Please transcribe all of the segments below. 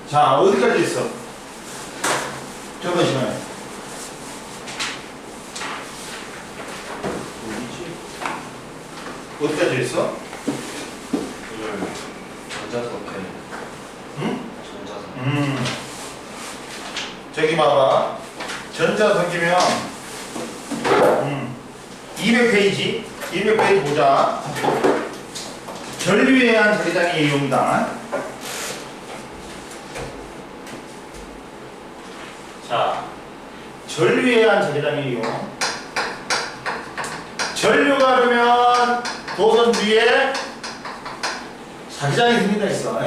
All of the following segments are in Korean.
자, 어디까지 있어? 저번 시간에. 어디까지 있어? 전자석해. 응? 전자석. 저기 봐봐. 전자석이면 200페이지 200페이지 보자. 전류에 의한 자기장의 이용이다. 자, 전류에 의한 자기장의 이용. 전류가 그러면 도선 주위에 자기장이 생긴다 했어.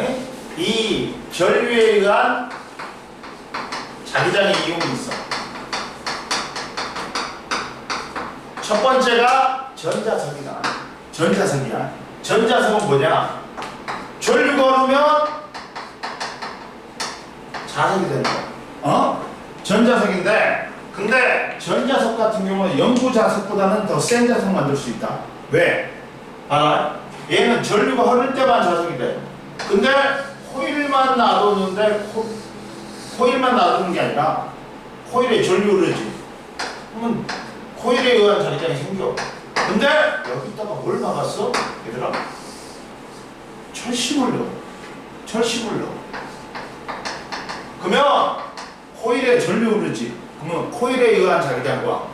이 전류에 의한 자기장의 이용이 있어. 첫 번째가 전자석이다. 전자석이야. 전자석은 뭐냐? 전류가 흐르면 자석이 된다. 전자석인데, 근데 전자석 같은 경우는 영구 자석보다는 더 센 자석 만들 수 있다. 왜? 알아? 얘는 전류가 흐를 때만 자석이 돼. 근데 코일만 놔뒀는데 코일만 놔두는 게 아니라 코일에 전류 흐르지. 그러면 코일에 의한 자기장이 생겨. 근데 여기다가 뭘 막았어? 얘들아, 철심을 넣어. 철심을 넣어. 그러면 코일에 전류 흐르지. 그러면 코일에 의한 자기장과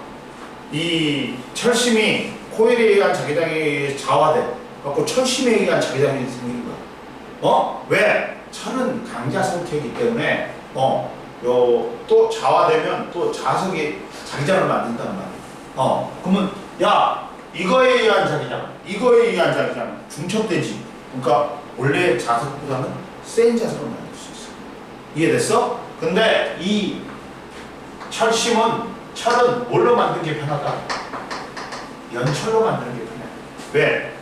이 철심이 코일에 의한 자기장이 자화돼. 그래서 철심에 의한 자기장이 생기는 거야. 왜? 철은 강자석이기 때문에 또 자화되면 또 자석이 자기장을 만든단 말이야. 그러면 야, 이거에 의한 자기장, 이거에 의한 자기장 중첩되지. 그러니까 원래 자석보다는 센 자석을 만들 수 있어. 이해됐어? 근데 이 철은 뭘로 만드는 게 편하다? 연철로 만드는 게 편해. 왜?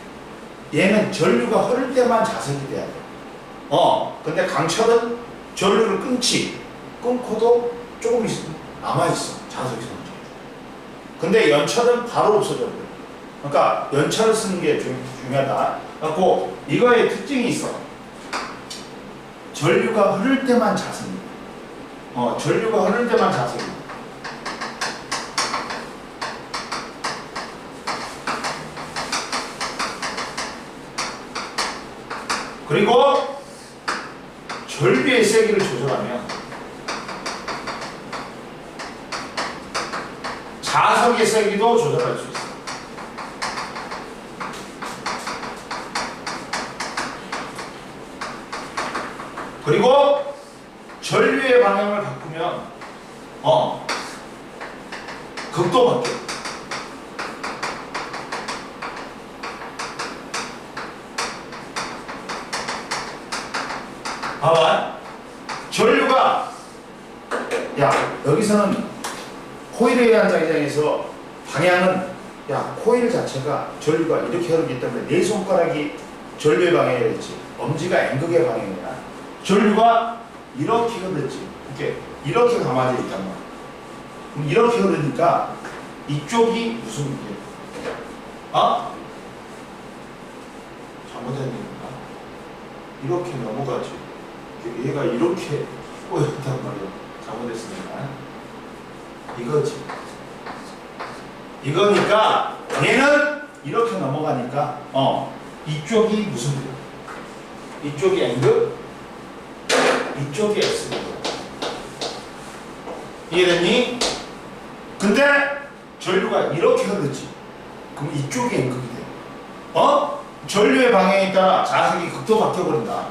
얘는 전류가 흐를 때만 자석이 돼야 돼. 근데 강철은 전류를 끊고도 조금 있으면 남아있어. 자석이 생겨. 근데 연철은 바로 없어져. 그러니까 연철을 쓰는 게 중요하다. 그래갖고 이거의 특징이 있어. 전류가 흐를 때만 자석이야. 전류가 흐를 때만 자석이야. 그리고 전류의 세기를 조절하면 자석의 세기도 조절할 수 있어. 그리고 전류의 방향을 바꾸면 극도 바뀌어. 봐봐. 전류가 여기서는 코일에 의한 자기장에서 방향은 코일 자체가 전류가 이렇게 흐르기 때문에 네 손가락이 전류의 방향이 됐지. 엄지가 N극의 방향이야. 전류가 이렇게 흐르지. 이렇게 감아져 있단 말이야. 그럼 이렇게 흐르니까 이쪽이 무슨 일이야? 잘못된 얘기인가? 이렇게 넘어가지. 얘가 이렇게 꼬였단 말이야. 잘못했으니까. 이거지. 이거니까 얘는 이렇게 넘어가니까 이쪽이 무슨 일이야? 이쪽이 N극, 이쪽이 S극. 이해됐니? 근데 전류가 이렇게 흐르지. 그럼 이쪽이 N극이 돼. 전류의 방향에 따라 자석이 극도 바뀌어버린다.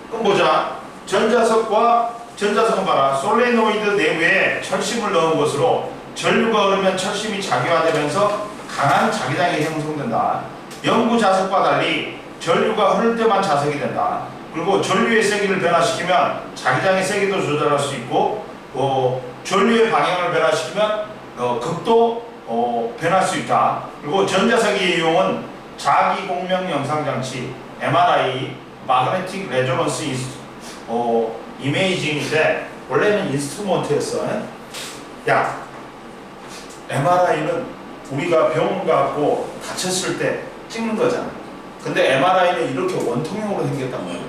그럼 보자. 전자석은 봐라. 솔레노이드 내부에 철심을 넣은 것으로 전류가 흐르면 철심이 자기화되면서 강한 자기장이 형성된다. 영구 자석과 달리 전류가 흐를 때만 자석이 된다. 그리고 전류의 세기를 변화시키면 자기장의 세기도 조절할 수 있고 전류의 방향을 변화시키면 극도 변할 수 있다. 그리고 전자석의 이용은 자기 공명 영상 장치 MRI, 마그네틱 레조넌스 이메이징인데 원래는 인스트루먼트였어. MRI는 우리가 병원 가고 다쳤을 때 찍는 거잖아. 근데 MRI는 이렇게 원통형으로 생겼단 말이야.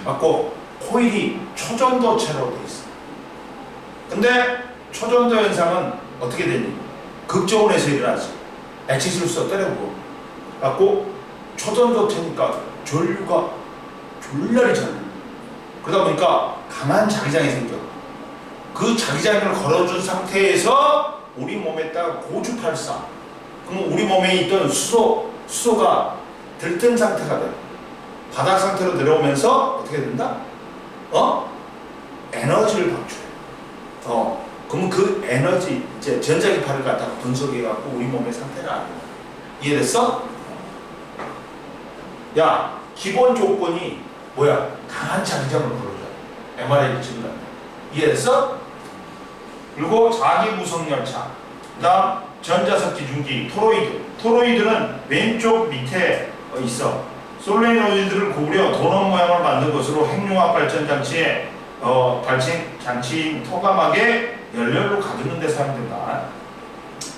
갖고 코일이 초전도체로 돼 있어. 근데 초전도 현상은 어떻게 되니? 극저온에서 일어나지. 액체질소 때려부어 갖고 초전도체니까 전류가 졸라리 잘. 그러다 보니까 강한 자기장이 생겨. 그 자기장을 걸어준 상태에서 우리 몸에다가 고주팔사. 그럼 우리 몸에 있던 수소가 들뜬 상태가 돼. 바닥 상태로 내려오면서 어떻게 된다? 에너지를 방출해. 그러면 그 에너지, 이제 전자기파를 갖다가 분석해갖고 우리 몸의 상태를 알아. 이해됐어? 야, 기본 조건이 뭐야? 강한 자기장을 걸어줘. MRI 찍는다. 이해됐어? 그리고 자기 구성 열차. 그다음 전자석 기중기 토로이드. 토로이드는 왼쪽 밑에 있어. 솔레노이드를 구부려 도넛 모양을 만든 것으로 핵융합 발전 장치에 발생 장치인 토감하게 연료를 가두는 데 사용된다.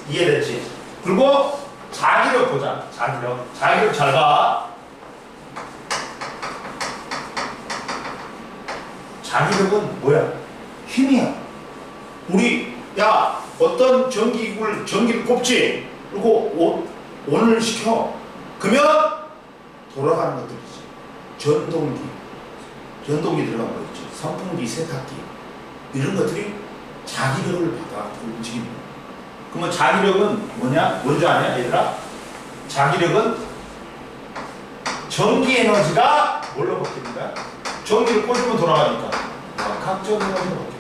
이해됐지? 그리고 자기력 보자. 자기력 잘 봐. 자기력은 뭐야? 힘이야. 우리 어떤 전기를 꼽지. 그리고 온을 시켜. 그러면 돌아가는 것들이지. 전동기 들어간 거 있지. 선풍기, 세탁기 이런 것들이 자기력을 받아 움직이는 거야. 그러면 자기력은 뭐냐? 뭔지 아냐 얘들아? 자기력은 전기 에너지가 뭘로 바뀌는 거야? 전기를 꽂으면 돌아가니까 각적 에너지로 바뀌어.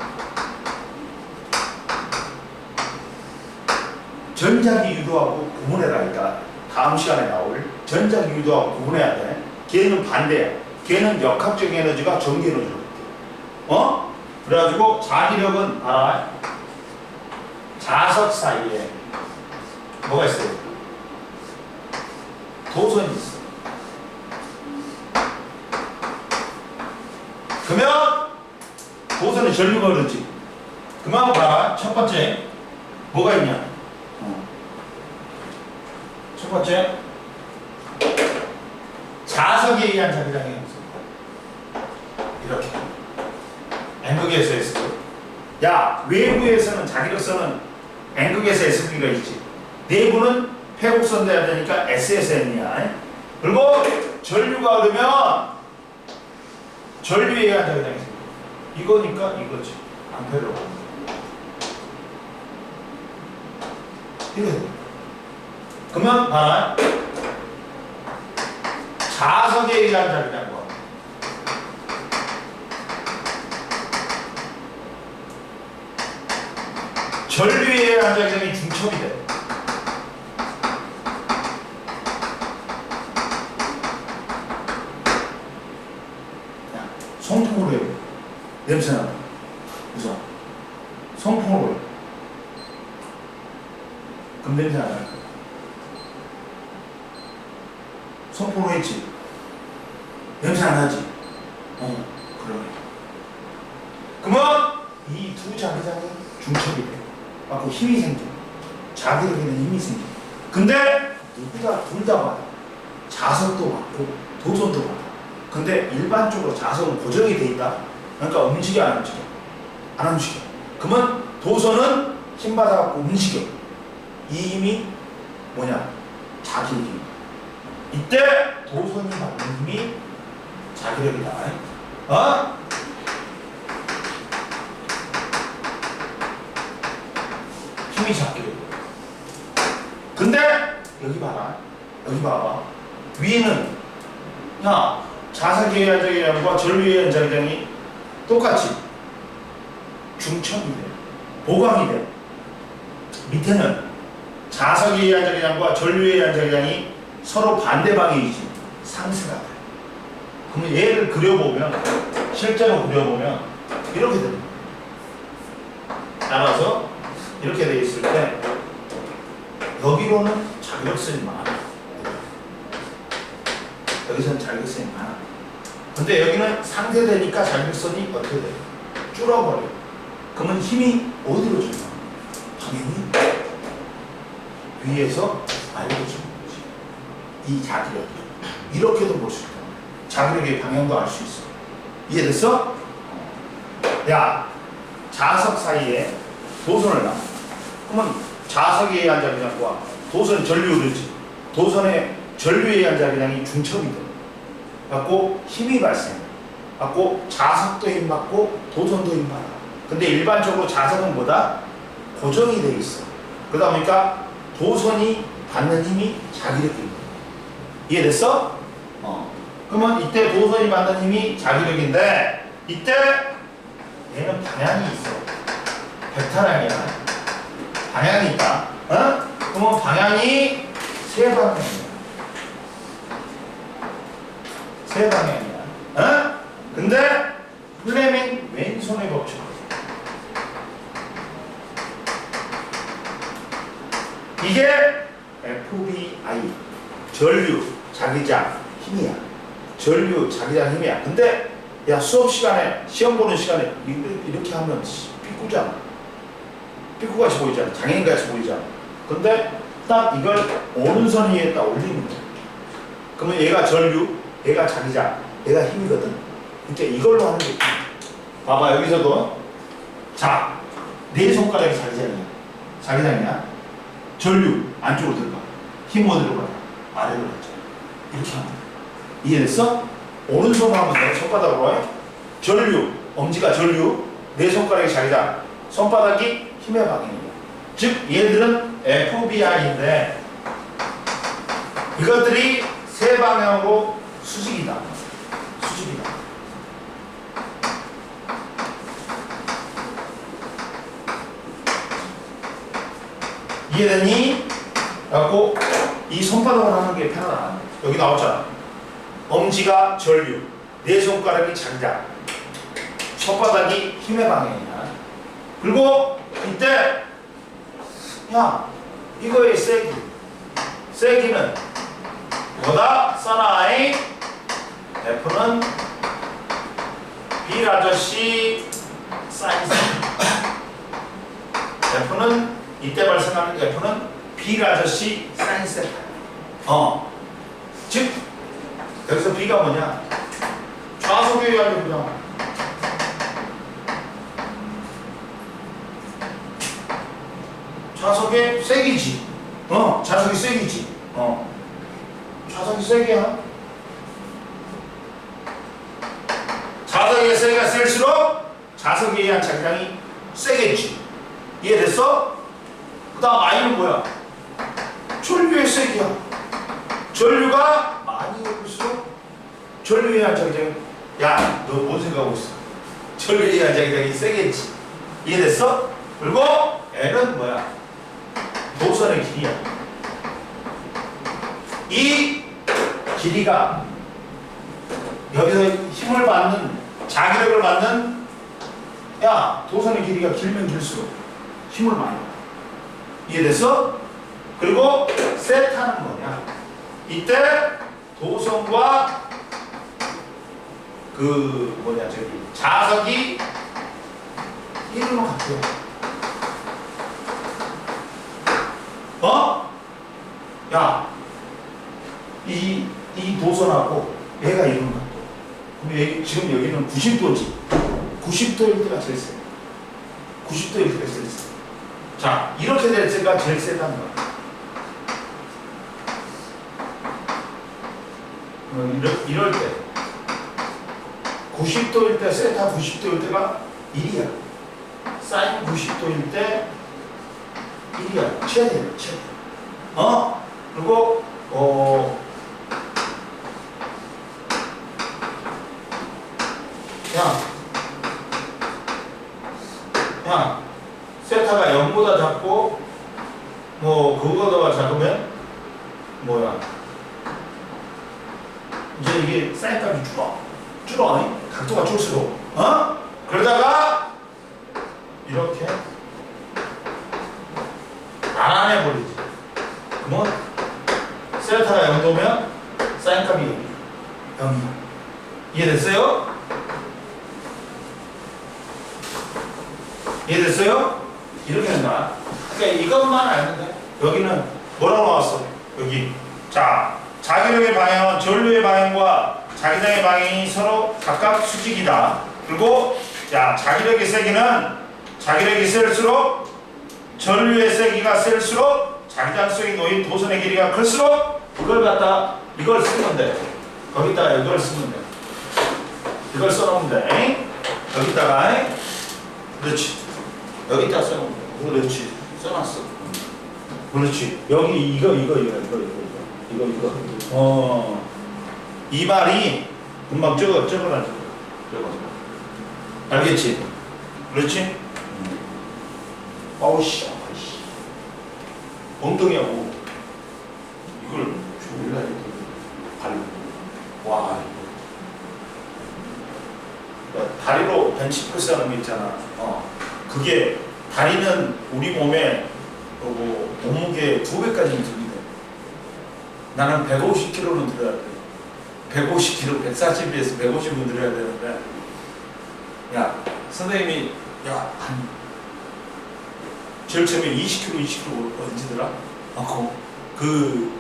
전자기 유도하고 구분해라. 이따 다음 시간에 나올 전자기 유도하고 구분해야 돼. 걔는 반대야. 걔는 역학적 에너지가 전기 에너지로 바뀌어. 그래가지고 자기력은 봐라. 자석 사이에 뭐가 있어요? 도선이 있어. 그러면 도선에 전류가 흐르지. 그만 봐라. 첫 번째 뭐가 있냐? 첫 번째 자석에 의한 자기장의 형성이다. 이렇게 N극에서 S극. 외부에서는 자기력선은 N극에서 S극이가 있지. 내부는 폐곡선 돼야 되니까 S에서 N이야. 그리고 전류가 흐르면 전류에 의한 자기장이 생겨. 이거니까 이거지. 암페르로. 이래. 그러면 봐라. 자석에 의한 자기장과 전류에 의한 자기장이 중첩이 돼. 송풍으로 해. 냄새나. 그래서 송풍으로 해. 그럼 냄새 안 날 거야. 송풍으로 했지. 냄새 안 나지? 그러네. 그러면 이 두 자기장이 중첩이 돼. 갖고 힘이 생겨. 자기력에는 힘이 생겨. 근데 누구다 둘 다 받아. 자석도 받고 도선도 받아. 근데 일반적으로 자석은 고정이 돼 있다. 그러니까 움직여 안 움직여? 안 움직여. 그러면 도선은 힘 받아갖고 움직여. 이 힘이 뭐냐? 자기력이. 이때 도선이 받는 힘이 자기력이다. 힘이 자기력. 근데 여기 봐라. 여기 봐봐. 위에는 자석에 의한 자기장과 전류에 의한 자기장이 똑같이 중첩이 돼. 보강이 돼. 밑에는 자석에 의한 자기장과 전류에 의한 자기장이 서로 반대 방향이지. 상쇄가 돼. 그러면 얘를 그려보면, 실제로 그려보면 이렇게 됩니다. 따라서 이렇게 돼 있을 때 여기로는 자기력선이 많아. 여기서는 자기력선이 많아. 근데 여기는 상쇄되니까 자기력선이 어떻게 돼? 줄어버려. 그러면 힘이 어디로 줄어? 당연히 위에서 아래로 주는 거지. 이 자기력이. 이렇게도 볼 수 있다. 자기력의 방향도 알 수 있어. 이해됐어? 야, 자석 사이에 도선을 놔. 그러면 자석에 의한 자기장과 도선 전류를지 도선의 전류에 의한 자기장이 중첩이 돼. 갖고 힘이 발생. 갖고 자석도 힘 받고 도선도 힘 받아. 근데 일반적으로 자석은 뭐다? 고정이 돼 있어. 그러다 보니까 도선이 받는 힘이 자기력이. 이해됐어? 그러면 이때 도선이 받는 힘이 자기력인데 이때 얘는 방향이 있어. 벡터량이야. 방향이 있다. 그러면 방향이 세 방향이야. 세 방향이야. 근데 플레밍 왼손의 법칙. 이게 FBI 전류 자기장 힘이야. 전류 자기장 힘이야. 근데 야 수업 시간에 시험 보는 시간에 이렇게 하면 삐꾸잖아. 삐꾸같이 보이잖아. 장애인같이 보이잖아. 근데 딱 이걸 오른손 위에 딱 올리는 거야. 그러면 얘가 전류, 얘가 자기장, 얘가 힘이거든. 이제 이걸로 하는 게 있다. 봐봐 여기서도 자, 네 손가락이 자기장이야. 자기장이야. 전류 안쪽으로 들어가. 힘 어디로 가? 아래로 가죠. 이렇게 하면 돼. 이해됐어? 오른손으로 하면 돼. 손바닥으로 해. 전류, 엄지가 전류, 네 손가락이 자기장, 손바닥이 힘의 방향이야. 즉 얘들은 FBI인데 이것들이 세 방향으로 수직이다. 수직이다. 이해되니? 그래갖고 이 손바닥으로 하는 게 편하다. 여기 나왔잖아. 엄지가 전류, 네 손가락이 자기장, 손바닥이 힘의 방향이야. 그리고 이때 야 이거의 세기는 뭐다? 사나이 F는 빌 아저씨 사인 F는 이때 발생하는 F는 빌 아저씨 사인 세타. 즉 여기서 B가 뭐냐? 좌석에 의한 lực 좌석의 세기지. 좌석이 세기지. 좌석이 세게야. 좌석의 세기가 셀수록 좌석에 의한 자기장이 세겠지. 이해됐어? 그 다음 I는 뭐야? 전류의 세기야. 전류가 많이 올릴수록 전류에 의한 자기장이 야, 너 뭔 생각하고 있어? 전류에 의한 자기장이 세겠지. 이해됐어? 그리고 L은 뭐야? 도선의 길이야. 이 길이가 여기서 힘을 받는 자기력을 받는 야 도선의 길이가 길면 길수록 힘을 많이 받아. 이해됐어? 그리고 세타는 뭐냐? 이때 도선과 그 뭐냐 저기 자석이 이름은 같아요. 야, 이 도선하고 얘가 이런 거. 그럼 지금 여기는 90도지. 90도일 때가 제일 세. 90도일 때가 제일 세. 자, 이렇게 될 때가 제일 세다는 거야. 이럴 때 90도일 때 세타 90도일 때가 1이야. 사인 90도일 때 1이야. 최대야, 최대. 그리고 야, 세타가 0보다 작고 뭐 그거보다 작으면 뭐야? 이제 이게 사인값이 줄어. 각도가 줄수록. 그러다가 이렇게 나란해 버리지. 그러면 세타가 0도면 사인값이 0이야. 이해됐어요? 이해됐어요? 이렇게 된다. 그러니까 이것만 알면 돼. 여기는 뭐라고 나왔어? 여기. 자, 자기력의 방향은 전류의 방향과 자기장의 방향이 서로 각각 수직이다. 그리고 자, 자기력이 셀수록 전류의 세기가 셀수록 자기장성이 놓인 도선의 길이가 클수록 이걸 쓰면 돼. 거기다가 이걸 쓰면 돼. 이걸 써놓으면 돼. 여기다가 그렇지. 여기다 써놓으면 돼. 그렇지. 써놨어. 그렇지. 여기 이거. 이 말이 금방 적어라. 알겠지? 그렇지? 아우씨. 엉덩이하고 이걸 졸라 이렇게 발로. 와. 다리로 벤치프레스 하는 거 있잖아. 그게 다리는 우리 몸에 몸무게 2배까지는 들게 돼. 나는 150kg는 들어야 돼. 150kg, 140에서 150은 들어야 되는데, 야, 선생님이, 제일 처음에 20kg 언제더라? 그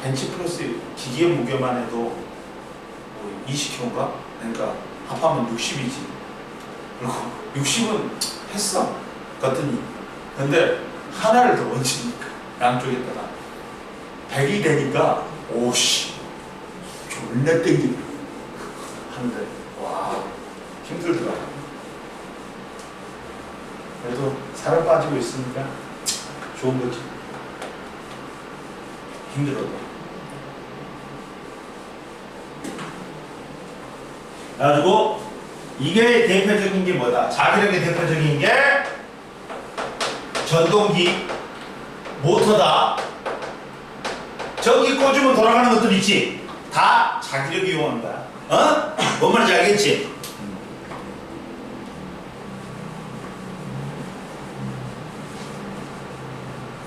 벤치프레스 기계 무게만 해도 20kg인가? 그러니까 합하면 60이지. 그리고 60은 했어. 그랬더니 근데 하나를 더 얹으니까 양쪽에다가 100이 되니까 오씨 존나 땡기네 하는데 와 힘들더라. 그래도 살을 빠지고 있으니까 좋은 거지. 힘들어도. 그래가지고 이게 대표적인 게 뭐다? 자기력의 대표적인 게 전동기, 모터다. 전기 꽂으면 돌아가는 것들 있지? 다 자기력이 이용하는 거야. 뭔 말인지 알겠지?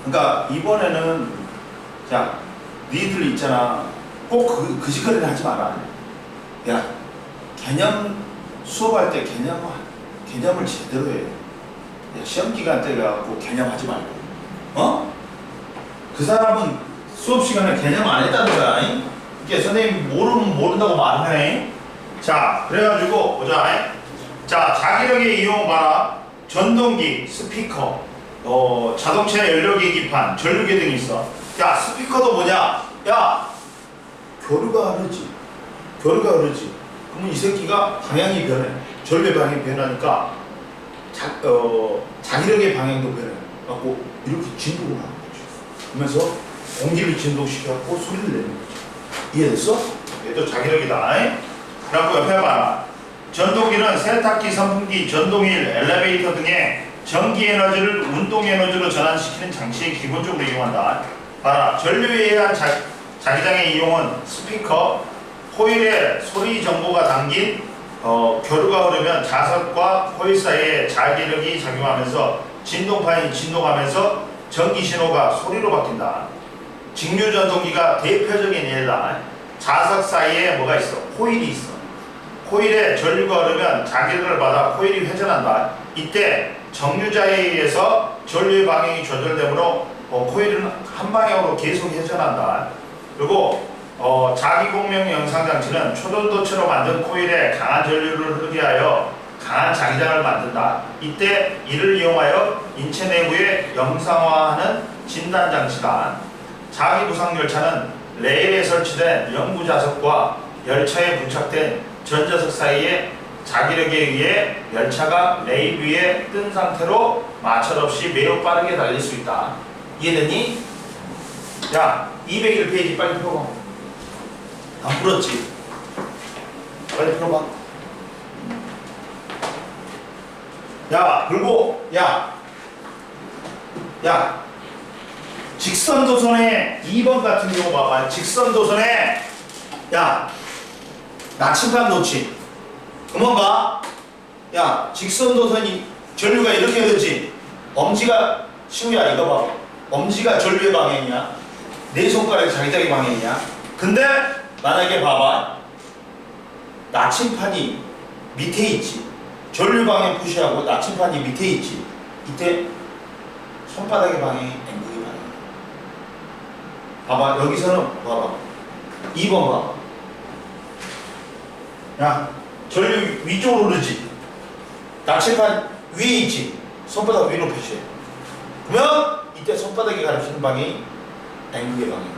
그러니까 이번에는 자, 니들 있잖아. 꼭 그 짓거리를 하지 마라. 야, 개념 수업할 때 개념을 제대로 해. 야, 시험 기간 때 가고 개념하지 말고. 그 사람은 수업 시간에 개념 안 했다는 거야. 이게 선생님 모른다고 말하네. 자, 그래가지고 보자. 자, 자기력의 이용 봐라. 전동기, 스피커, 자동차 연료 계기판, 전류계 등이 있어. 야, 스피커도 뭐냐? 야, 교류가 흐르지. 그러면 이 새끼가 방향이 변해. 전류의 방향이 변하니까 자기력의 방향도 변해. 갖고 이렇게 진동을 하는 거지. 그러면서 공기를 진동시켜갖고 소리를 내는 거지. 이해됐어? 얘도 자기력이다. 그래갖고 옆에 봐라. 전동기는 세탁기, 선풍기, 전동일, 엘리베이터 등의 전기 에너지를 운동 에너지로 전환시키는 장치에 기본적으로 이용한다. 봐라. 전류에 의한 자기장의 이용은 스피커, 코일에 소리 정보가 담긴 교류가 흐르면 자석과 코일 사이에 자기력이 작용하면서 진동판이 진동하면서 전기 신호가 소리로 바뀐다. 직류 전동기가 대표적인 예다. 자석 사이에 뭐가 있어? 코일이 있어. 코일에 전류가 흐르면 자기력을 받아 코일이 회전한다. 이때 정류자에 의해서 전류의 방향이 조절되므로 코일은 한 방향으로 계속 회전한다. 그리고 자기공명 영상장치는 초전도체로 만든 코일에 강한 전류를 흐르게 하여 강한 자기장을 만든다. 이때 이를 이용하여 인체 내부에 영상화하는 진단장치다. 자기부상열차는 레일에 설치된 연구자석과 열차에 부착된 전자석 사이에 자기력에 의해 열차가 레일 위에 뜬 상태로 마찰 없이 매우 빠르게 달릴 수 있다. 이해되니? 야, 201페이지 빨리 풀어봐. 안 풀었지? 빨리 풀어봐. 야, 그리고 야, 직선도선의 2번 같은 경우 봐봐. 직선도선에 나침반 놓지. 그만 봐. 야, 직선도선이 전류가 이렇게 흐르지. 엄지가 시우야 이거 봐. 엄지가 전류의 방향이야. 내 손가락이 자기장의 방향이야. 근데 만약에 봐봐. 나침판이 밑에 있지. 전류 방향 푸시하고 나침판이 밑에 있지. 이때 손바닥의 방향이 앵글의 방향이야. 봐봐. 여기서는 봐봐. 2번 봐봐. 야, 전류 위쪽으로 흐르지. 나칠판 위에 있지. 손바닥 위로 표시해. 그러면 이때 손바닥이 가리키는 방이 N극의 방입니다.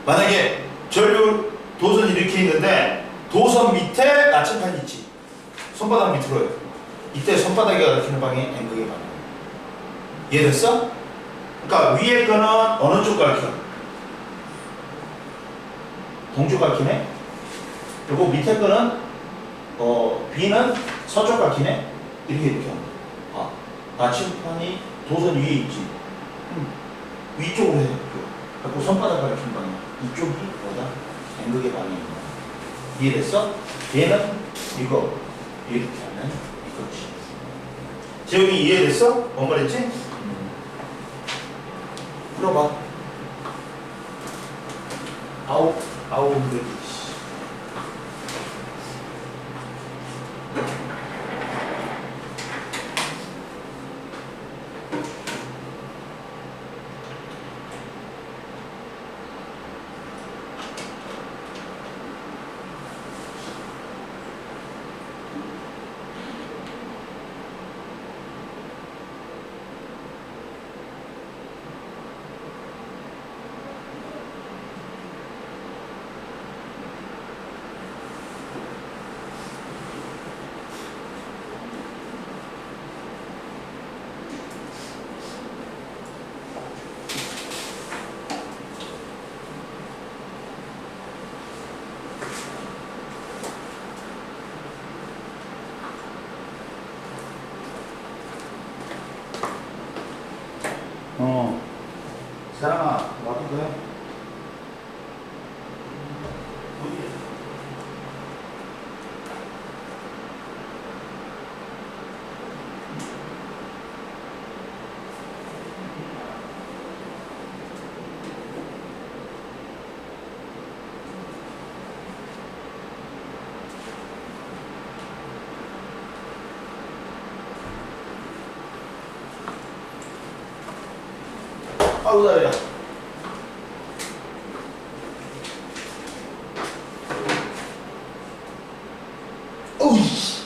만약에 전류 도선이 이렇게 있는데 도선 밑에 나침판이 있지. 손바닥 밑으로 해. 이때 손바닥이 가리키는 방이 N극의 방이야. 이해됐어? 그러니까 위에 거는 어느 쪽 가리켜? 동쪽 가리키네. 그리고 밑에 거는 B는 서쪽 가리키네. 이렇게 합니다. 나침판이 도선 위에 있지. 위쪽으로 해. 그리고 손바닥 가리키는 방이야. 이쪽이 뭐다? N극의 방이야. 이해됐어? 얘는 이거 이렇게 하면 이거지. 재영이 이해됐어? 뭔 말했지? 풀어봐. 아우 힘들지. 사랑아, 와도 돼? 아우 다리야. 어이씨,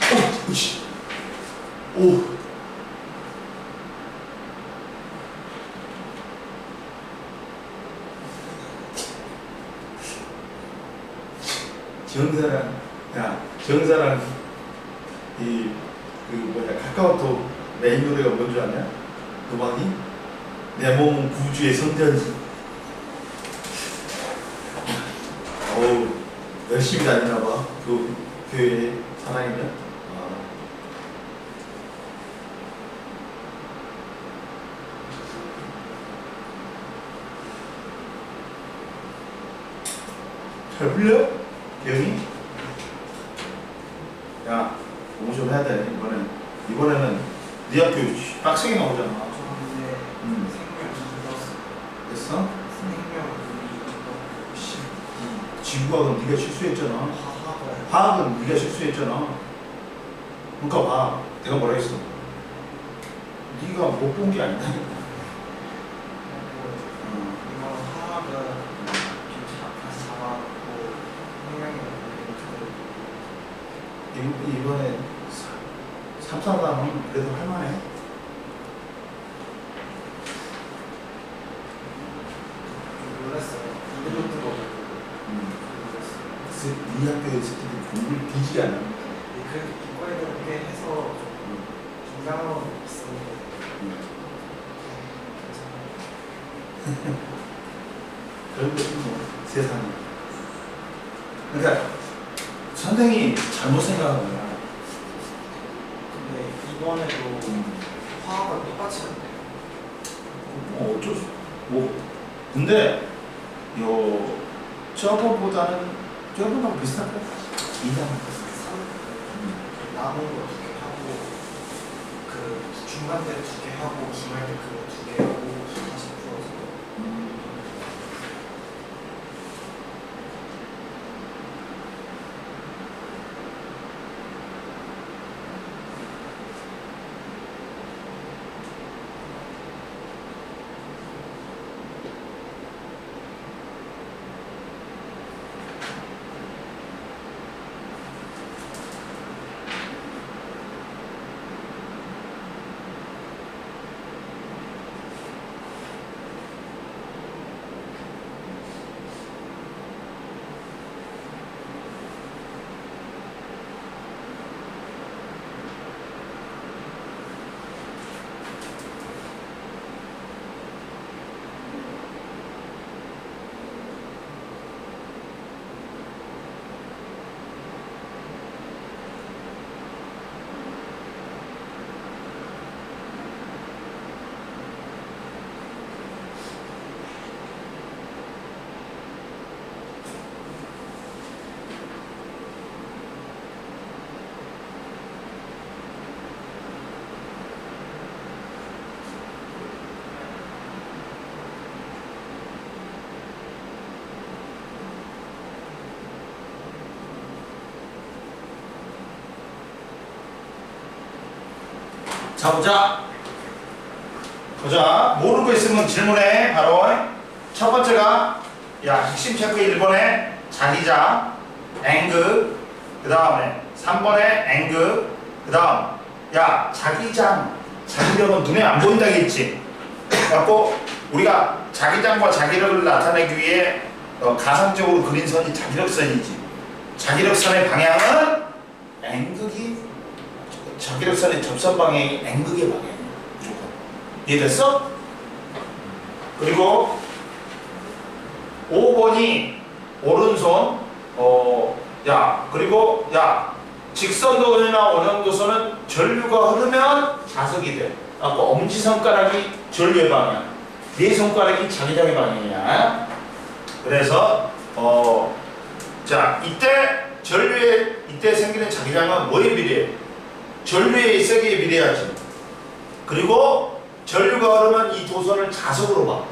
어이씨, 오. 정사랑 카카오톡 메인 노래가 뭔 줄 아냐? 음악이 내 몸은 구주의 성전이지. 어우, 열심히 다니나봐. 그 교회에 사랑이면. 잘 풀려? 기영이? 야, 공부 좀 해야 돼. 이번에는 네 학교 빡세게 나오잖아. 됐어? 지구과학은 네가 실수했잖아. 화학은 네가 실수했잖아. 그러니까 봐. 내가 뭐라 했어? 네가 못 본 게 아니다니까. 이번에 3, 4단은 그래도 할만해. 네 학교에 있을 때도 공부를 뒤지게 안 합니다. 그래도 이과에도 꽤 해서 긴장은 있었는데 그런 것이 뭐 세상에. 그러니까 선생이 잘못 생각한 거야. 근데 이번에도 화학을 똑같이 한대. 뭐 어쩔 수. 근데 저번하고 비슷할 거야. 이상한 거. 남은 거 2개 하고 그 중간 때 2개 하고 기말 때 그거 2개 하고 다시 풀어서 자, 보자. 모르는 거 있으면 질문해. 바로. 첫 번째가, 야, 핵심 체크 1번에 자기장, 앵그. 그 다음에 3번에 앵그. 그 다음, 야, 자기력은 눈에 안 보인다겠지. 그래갖고, 우리가 자기장과 자기력을 나타내기 위해 가상적으로 그린 선이 자기력선이지. 자기력선의 방향은 앵극이, 자기력선의 접선 방향이 앵극의 방향이야. 무조건. 이해됐어? 그리고 5번이 오른손, 그리고 직선도선이나 원형도선은 전류가 흐르면 자석이 돼. 아까 엄지손가락이 전류의 방향, 네 손가락이 자기장의 방향이야. 그래서 이때 생기는 자기장은 뭐에 비례해? 전류의 세기에 비례하지. 그리고 전류가 흐르면 이 도선을 자석으로 봐.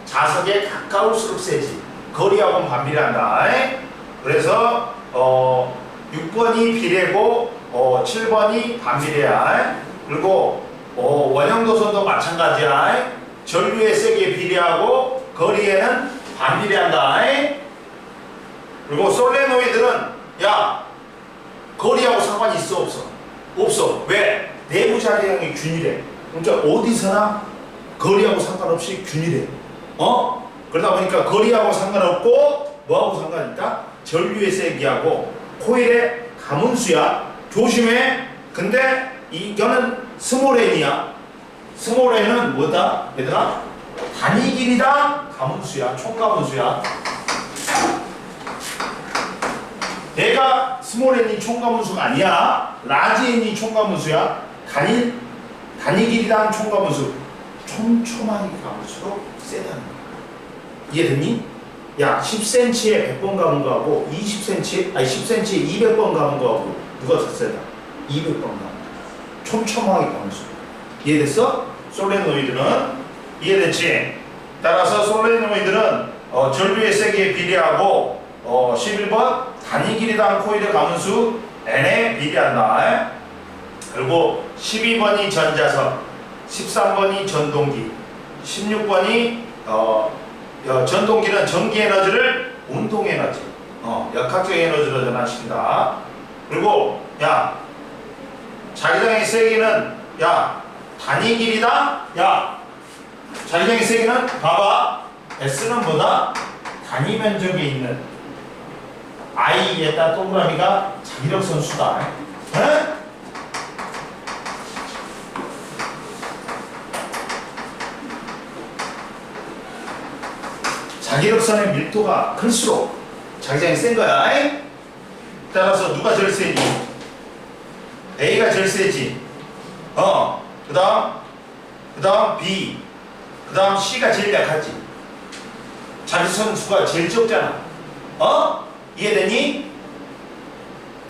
자석에 가까울수록 세지. 거리하고는 반비례한다. 그래서 6번이 비례고 7번이 반비례야. 그리고 원형도선도 마찬가지야. 전류의 세기에 비례하고 거리에는 반비례한다. 그리고 솔레노이드는 거리하고 상관이 있어 없어? 없어. 왜? 내부 자기장이 균일해. 그러니까 어디서나 거리하고 상관없이 균일해. 그러다 보니까 거리하고 상관없고 뭐하고 상관있다? 전류의 세기하고 코일의 가문수야. 조심해. 근데 이거는 스몰 n이야. 스몰 n은 뭐다? 얘들아? 단위 길이당 가문수야. 총가문수야. 얘가 스몰 n이 총가문수가 아니야. 라지 n이 총가문수야. 단위 길이당 총가문수. 촘촘하게 가문수로 세다는 거야. 이해됐니? 야, 10cm에 100번 가는 거하고 10cm에 200번 가는 거하고 누가 더 세다? 200번 가는 거. 촘촘하게 가는 수. 이해됐어? 솔레노이드는 이해됐지? 따라서 솔레노이드는 전류의 세기에 비례하고 11번 단위 길이당 코일의 가문수 n에 비례한다. 그리고 12번이 전자석, 13번이 전동기, 16번이 전동기는 전기 에너지를 운동 에너지, 역학적 에너지로 전환시킨다. 그리고 자기장의 세기는 단위 길이당 자기장의 세기는 봐봐. S는 뭐다? 단위 면적에 있는 I에다 동그라미가 자기력 선수다. 에? 자기력선의 밀도가 클수록 자기장이 센 거야. 따라서 누가 제일 세지? A가 제일 세지. 그 다음 B, 그 다음 C가 제일 약하지. 자기선 수가 제일 적잖아. 이해되니?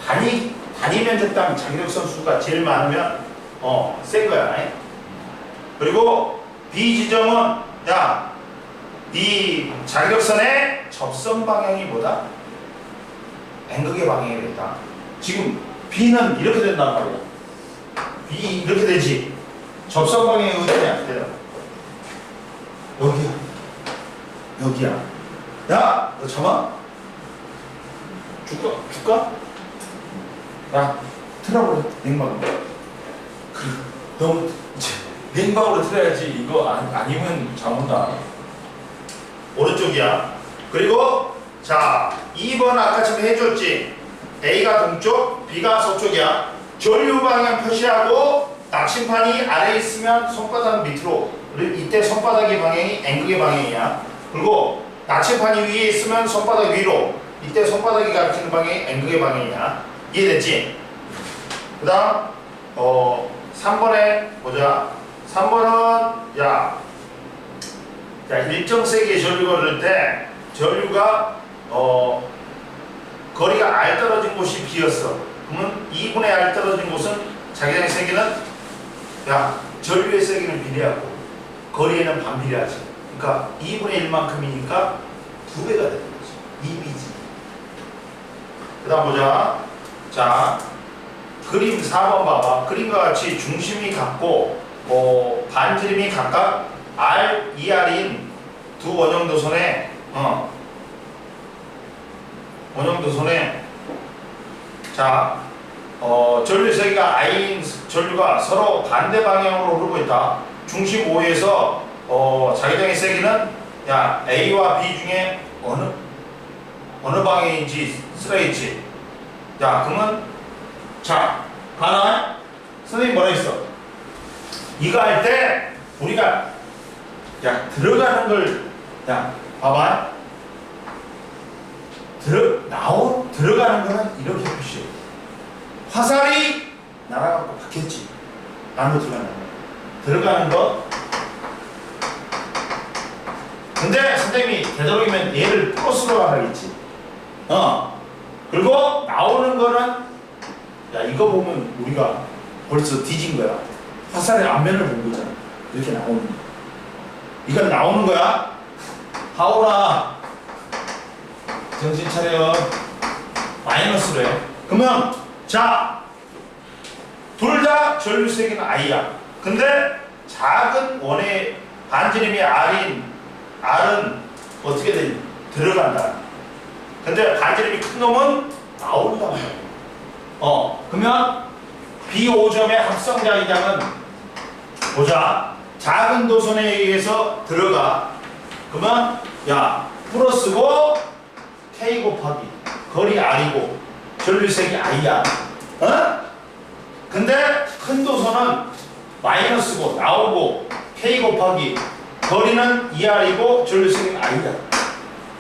단위 면적당 자기력선 수가 제일 많으면 센 거야. 그리고 B 지점은 이 자기력선의 접선 방향이 뭐다? 앵극의 방향이 됐다. 지금 B는 이렇게 된단 말이야. B 이렇게 되지. 접선 방향이 어디냐? 여기야. 야, 너 참아? 줄까? 야, 틀어버려. 냉방으로. 너무 냉방으로 틀어야지. 이거 아니면 잠 온다. 오른쪽이야. 그리고 2번 아까처럼 해줬지. A가 동쪽, B가 서쪽이야. 전류 방향 표시하고 나침판이 아래에 있으면 손바닥 밑으로. 이때 손바닥의 방향이 앵극의 방향이야. 그리고 나침판이 위에 있으면 손바닥 위로. 이때 손바닥이 가리키는 방향이 앵극의 방향이야. 이해됐지? 그 다음 3번에 보자. 3번은 일정 세기의 전류가 흐를 때 전류가 거리가 R 떨어진 곳이 B였어. 그러면 2분의 R 떨어진 곳은 자기장의 세기는 전류의 세기는 비례하고 거리에는 반비례하지. 그러니까 2분의 1만큼이니까 2배가 되는 거지. 2B지. 그 다음 보자. 그림 4번 봐봐. 그림과 같이 중심이 같고 반지름이 각각 R, ER인 두 원형도선에 원형도선에 자 전류세기가 I인 전류가 서로 반대 방향으로 흐르고 있다. 중심 O에서 자기장의 세기는 야 A와 B 중에 어느 방향인지 쓰라겠지. 자 그러면 자 하나 선생님 뭐라 했어? 이거 할 때 우리가 야 들어가는 걸 야 봐봐 들어가는 거는 이렇게 표시해. 화살이 날아가고 바뀌었지. 안으로 들어가는 거. 근데 선생님이 되도록이면 얘를 플러스로 하라겠지. 그리고 나오는 거는 야 이거 보면 우리가 벌써 뒤진 거야. 화살의 앞면을 본 거잖아. 이렇게 나오는 거. 이건 나오는 거야. 하오라 정신 차려. 마이너스로 해. 그러면 자 둘 다 전류 세기는 I야. 근데 작은 원의 반지름이 R은 어떻게 되니? 들어간다. 근데 반지름이 큰 놈은 나온단 말이야. 그러면 B5점의 합성 자기장은 보자. 작은 도선에 의해서 들어가. 그러면 야 플러스고 K 곱하기 거리 R이고 전류색이 I야. 근데 큰 도선은 마이너스고 나오고 K 곱하기 거리는 ER이고 전류색이 I야.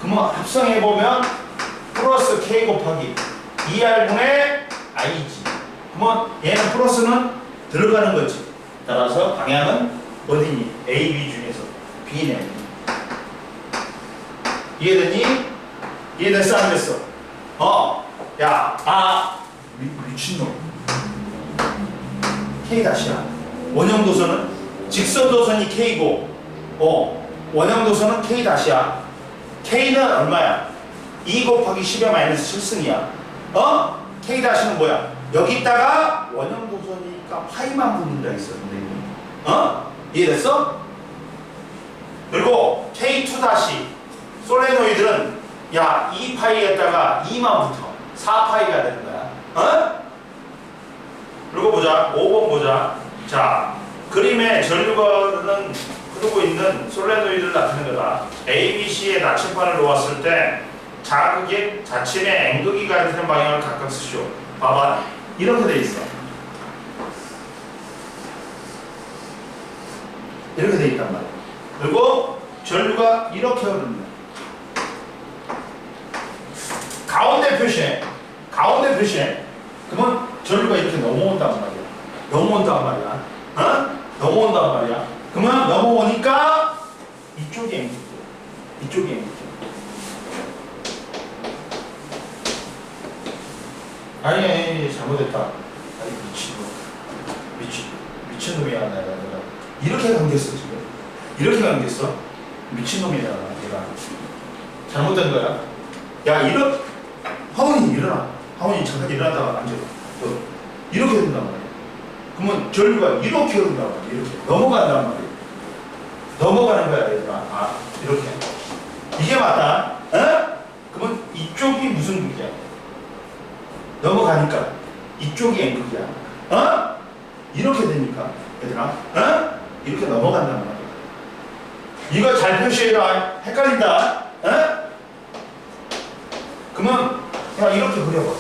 그러면 합성해보면 플러스 K 곱하기 ER분의 I지. 그러면 얘는 플러스는 들어가는 거지. 따라서 방향은 어디니? A, B 중에서 B네. 이해되니? 이해됐어? 안 됐어? 미친놈. K 다시야. 원형도선은 직선도선이 K고, 원형도선은 K 다시야. K는 얼마야? 2 곱하기 10의 마이너스 7승이야. K 다시는 뭐야? 여기다가 원형도선이니까 파이만 붙는다 했었는데. 이해됐어? 그리고 K2 다시 솔레노이드는 야 2파이에다가 2만 붙어 4파이가 되는 거야. 그리고 보자. 5번 보자. 자 그림에 전류가 흐르고 있는 솔레노이드를 나타내는 거다. A, B, C의 나침반을 놓았을 때 자극의 자침의 N극이 가는 방향을 각각 쓰시오. 봐봐. 이렇게 돼 있어. 이렇게 돼 있단 말이야. 그리고 전류가 이렇게 흐릅니다. 가운데 표시해. 가운데 표시해. 그러면 전류가 이렇게 넘어온단 말이야. 넘어온단 말이야. 넘어온단 말이야. 그러면 넘어오니까 이쪽이 N극이야. 이쪽이 N극이야. 아니 잘못했다. 아니 미친놈이야 내가 이렇게 감겼어 지금. 이렇게 감겼어. 미친놈이야 내가. 잘못된 거야. 야 하원이 일어나. 하원이 잠깐 일어났다가 앉아. 이렇게 된단 말이야. 그러면 전류가 이렇게 흐른단 말이야. 이렇게 넘어간단 말이야. 넘어가는 거야 얘들아. 이렇게. 이게 맞다. 그러면 이쪽이 무슨 극이야? 넘어가니까 이쪽이 N극이야. 이렇게 되니까 얘들아 이렇게 넘어간단 말이야. 이거 잘 표시해라. 헷갈린다. 그러면 야 이렇게 그려봐.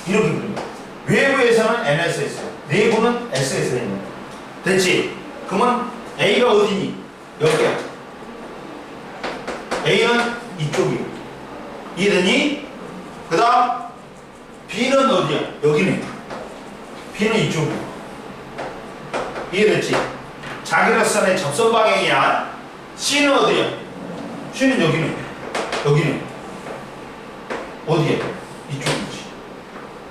이렇게 그려. 외부에서는 NS에서 내부는 S에서 있는 거야. 됐지? 그러면 A가 어디니? 여기야. A는 이쪽이고. 이해되니? 그 다음 B는 어디야? 여기네. B는 이쪽이야. 이해됐지? 자기력선의 접선 방향이야. C는 어디야? C는 여기네. 여기네. 어디에? 이쪽이지.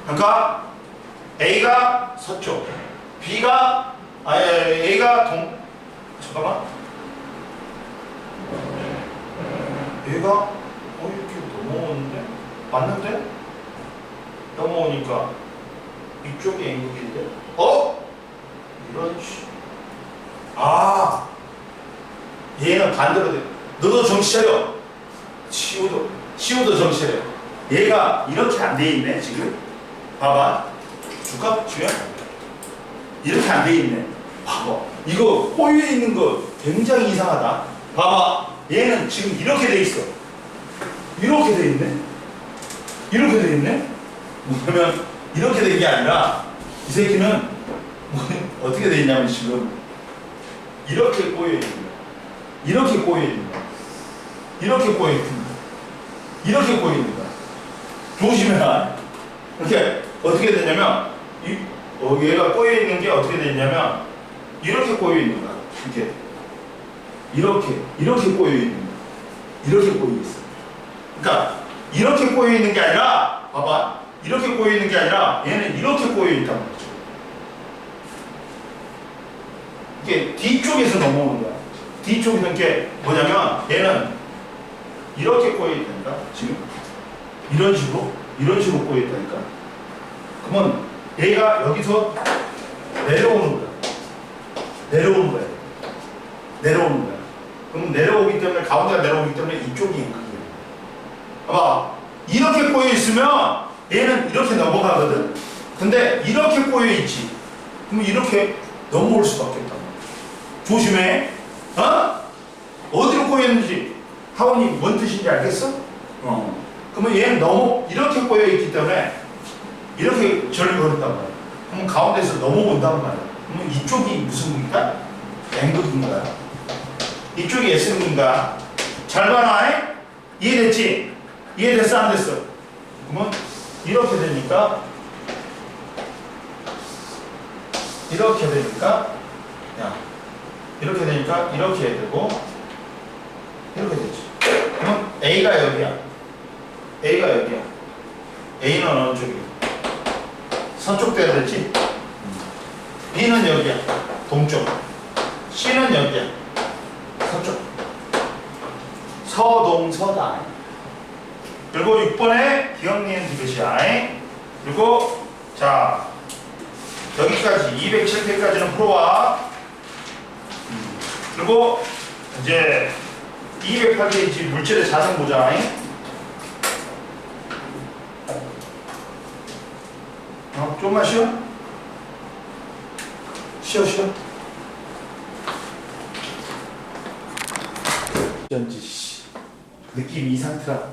그러니까 A가 서쪽, A가 잠깐만. A가 이렇게 넘어오는데? 맞는데? 넘어오니까 이쪽이 N극인데 이런 얘는 반대로 돼. 너도 정신 차려. 시우도 정신 차려. 얘가 이렇게 안 돼 있네 지금. 봐봐. 줄까? 주야? 이렇게 안 돼 있네. 봐봐. 이거 꼬여 있는 거 굉장히 이상하다. 봐봐. 얘는 지금 이렇게 돼 있어. 이렇게 돼 있네. 이렇게 돼 있네. 뭐냐면 이렇게 된 게 아니라 이 새끼는 어떻게 돼 있냐면 지금 이렇게 꼬여 있는 거야. 이렇게 꼬여 있는 거야. 이렇게 꼬여 있는 거야. 이렇게 꼬여 있는 거야. 조심해라. 이렇게 어떻게 되냐면 얘가 꼬여 있는 게 어떻게 되냐면 이렇게 꼬여 있는 거야. 이렇게 꼬여 있는 거야. 이렇게 꼬여 있어. 그러니까 이렇게 꼬여 있는 게 아니라 봐봐. 이렇게 꼬여 있는 게 아니라 얘는 이렇게 꼬여 있단 말이죠. 이게 뒤쪽에서 넘어오는 거야. 뒤쪽에서 이게 뭐냐면 얘는 이렇게 꼬여 있다니까. 지금 이런 식으로 꼬여 있다니까. 그러면 얘가 여기서 내려오는 거야. 내려오는 거야. 그럼 내려오기 때문에 가운데가 내려오기 때문에 이쪽이 N극이야. 봐봐. 이렇게 꼬여 있으면 얘는 이렇게 넘어가거든. 근데 이렇게 꼬여 있지. 그럼 이렇게 넘어올 수밖에 없단 말이야. 조심해. 어디로 꼬여 있는지 하원이 뭔 뜻인지 알겠어? 그러면 얘는 이렇게 꼬여 있기 때문에 이렇게 절을 걸었단 말이야. 그럼 가운데서 넘어온단 말이야. 그러면 이쪽이 무슨 극이다? N극인가? 이쪽이 S극인가? 잘 봐라. 이해됐지? 이해됐어? 안 됐어? 그러면 이렇게 되니까 이렇게 되고 이렇게 되지. 그러면 A가 여기야. A는 어느 쪽이야? 서쪽 돼야 되지? B는 여기야. 동쪽. C는 여기야. 서쪽. 서동서다. 그리고 6번에 기억니은 디귿이야. 그리고 자 여기까지 207페이지까지는 풀어와. 그리고 이제 208페이지 물질의 자성 보자. 좀만 쉬어. 쉬어. 연지 느낌이 이 상태라.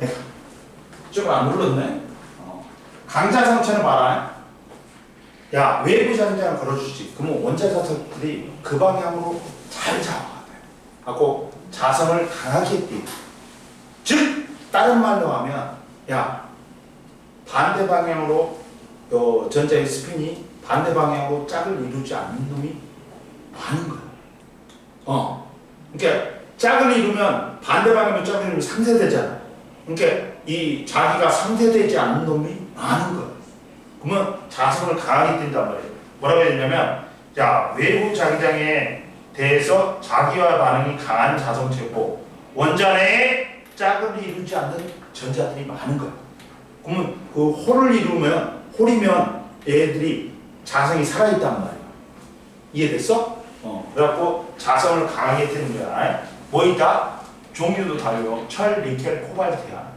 좀 안 눌렀네. 강자성체는 봐라. 야, 외부 자기장을 걸어주지. 그러면 원자 자석들이 그 방향으로 잘 잡아야 돼. 하고 자성을 강하게 띄워. 즉 다른 말로 하면 야, 반대 방향으로 전자의 스핀이 반대 방향으로 짝을 이루지 않는 놈이 많은 거야. 그러니까 짝을 이루면 반대 방향으로 짝을 이루면 상쇄되잖아. 그러니까 이 자기가 상쇄되지 않는 놈이 많은 거야. 그러면 자성을 강하게 띈단 말이에요. 뭐라고 했냐면 자, 외부 자기장에 대해서 자기와 반응이 강한 자성체고 원자 내에 짝을 이루지 않는 전자들이 많은 거야. 그러면 그 홀이면 얘들이 자성이 살아있단 말이야. 이해됐어? 그래갖고 자성을 강하게 띄는 거야. 뭐 있다? 종류도 달려. 철, 니켈, 코발트야.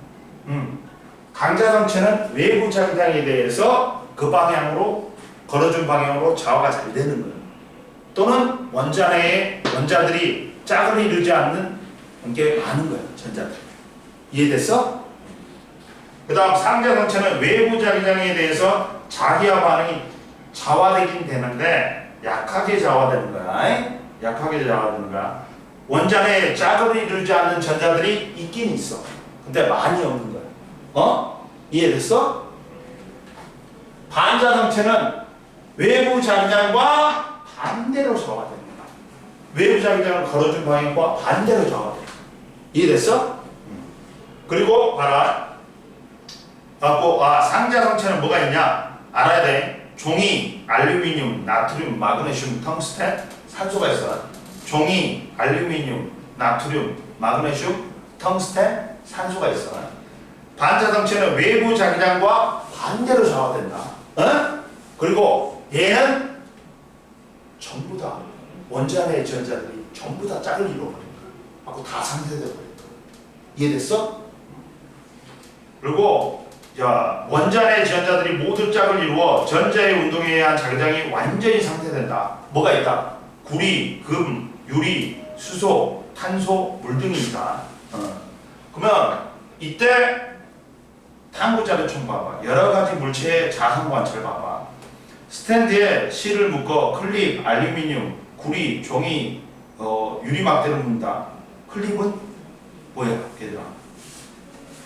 강자성체는 외부 자기장에 대해서 그 방향으로 걸어준 방향으로 좌우가 잘 되는 거예요. 또는 원자 내에 원자들이 짝을 이루지 않는 게 많은 거예요. 전자들. 이해됐어? 그 다음 상자성체는 외부 자기장에 대해서 자기와 반응이 좌화되긴 되는데 약하게 좌화되는 거야. 원자 내에 짝을 이루지 않는 전자들이 있긴 있어. 근데 많이 없는 거야. 이해됐어? 반자성체는 외부 자기장과 반대로 좌화되는 거야. 외부 자기장을 걸어준 방향과 반대로 좌화돼. 이해됐어? 그리고 봐라. 상자성체는 뭐가 있냐? 알아야 돼. 종이, 알루미늄, 나트륨, 마그네슘, 텅스텐, 산소가 있어. 종이, 알루미늄, 나트륨, 마그네슘, 텅스텐, 산소가 있어. 반자성체는 외부 자기장과 반대로 좌화된다. 어? 그리고 얘는 전부 다 원자의 지원자들이 전부 다 짝을 이루어버린 거야. 하고 다 상쇄돼 버린 거야. 이해됐어? 그리고 자, 원자의 지원자들이 모두 짝을 이루어 전자의 운동에 의한 자기장이 완전히 상쇄된다. 뭐가 있다? 구리, 금, 유리, 수소, 탄소, 물 등이 있다. 그러면 이때 다음 글자를 좀 봐봐. 여러 가지 물체의 자상 관찰 봐봐. 스탠드에 실을 묶어 클립, 알루미늄, 구리, 종이, 유리막대를 묶는다. 클립은 뭐야, 얘들아?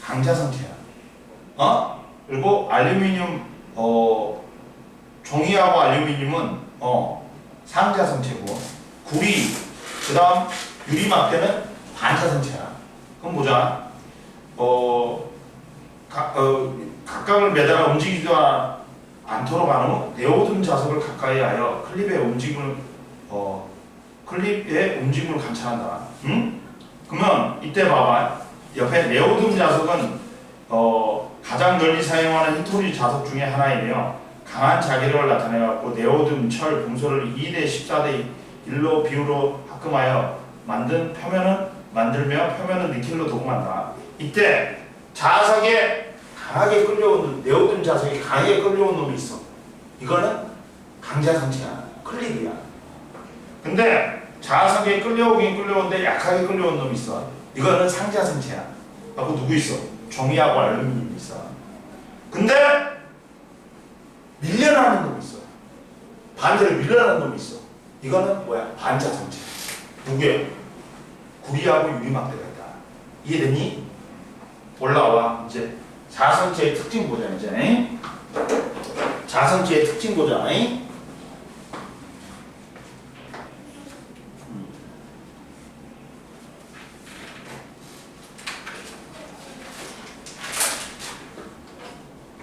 강자성체야. 그리고 알루미늄, 종이하고 알루미늄은 상자성체고, 구리, 그 다음 유리막대는 반자성체야. 그럼 보자. 각각을 매달아 움직이지 않도록 한 후 네오등 자석을 가까이 하여 클립의 움직임을 관찰한다. 응? 그러면 이때 봐봐. 옆에 네오등 자석은 가장 널리 사용하는 히토리 자석 중에 하나이며 강한 자기력을 나타내갖고 네오등, 철, 금소를 2대 14대 1로 비율로 합금하여 만들며 표면은 니켈로 도금한다. 이때 자석에 강하게 끌려오는 네오등 자석이 강하게 끌려온 놈이 있어. 이거는 강자성체야. 클립이야. 근데 자석에 끌려오긴 끌려오는데 약하게 끌려온 놈이 있어. 이거는 상자성체야. 하고 누구 있어? 종이하고 알루미늄이 있어. 근데 밀려나는 놈이 있어. 반대로 밀려나는 놈이 있어. 이거는 뭐야? 반자성체. 누구야? 구리하고 유리막대가 있다. 이해되니? 올라와. 이제 자성체의 특징 보자. 이제 자성체의 특징 보자.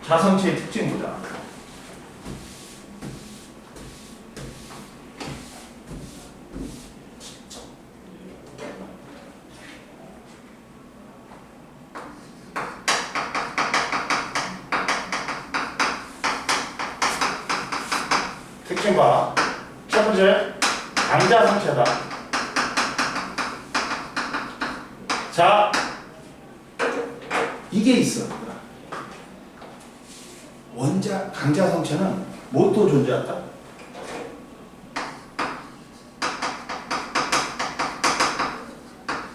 자성체의 특징 보자. 특징 봐. 첫 번째, 강자성체다. 자, 이게 있어. 강자성체는 뭣도 존재한다?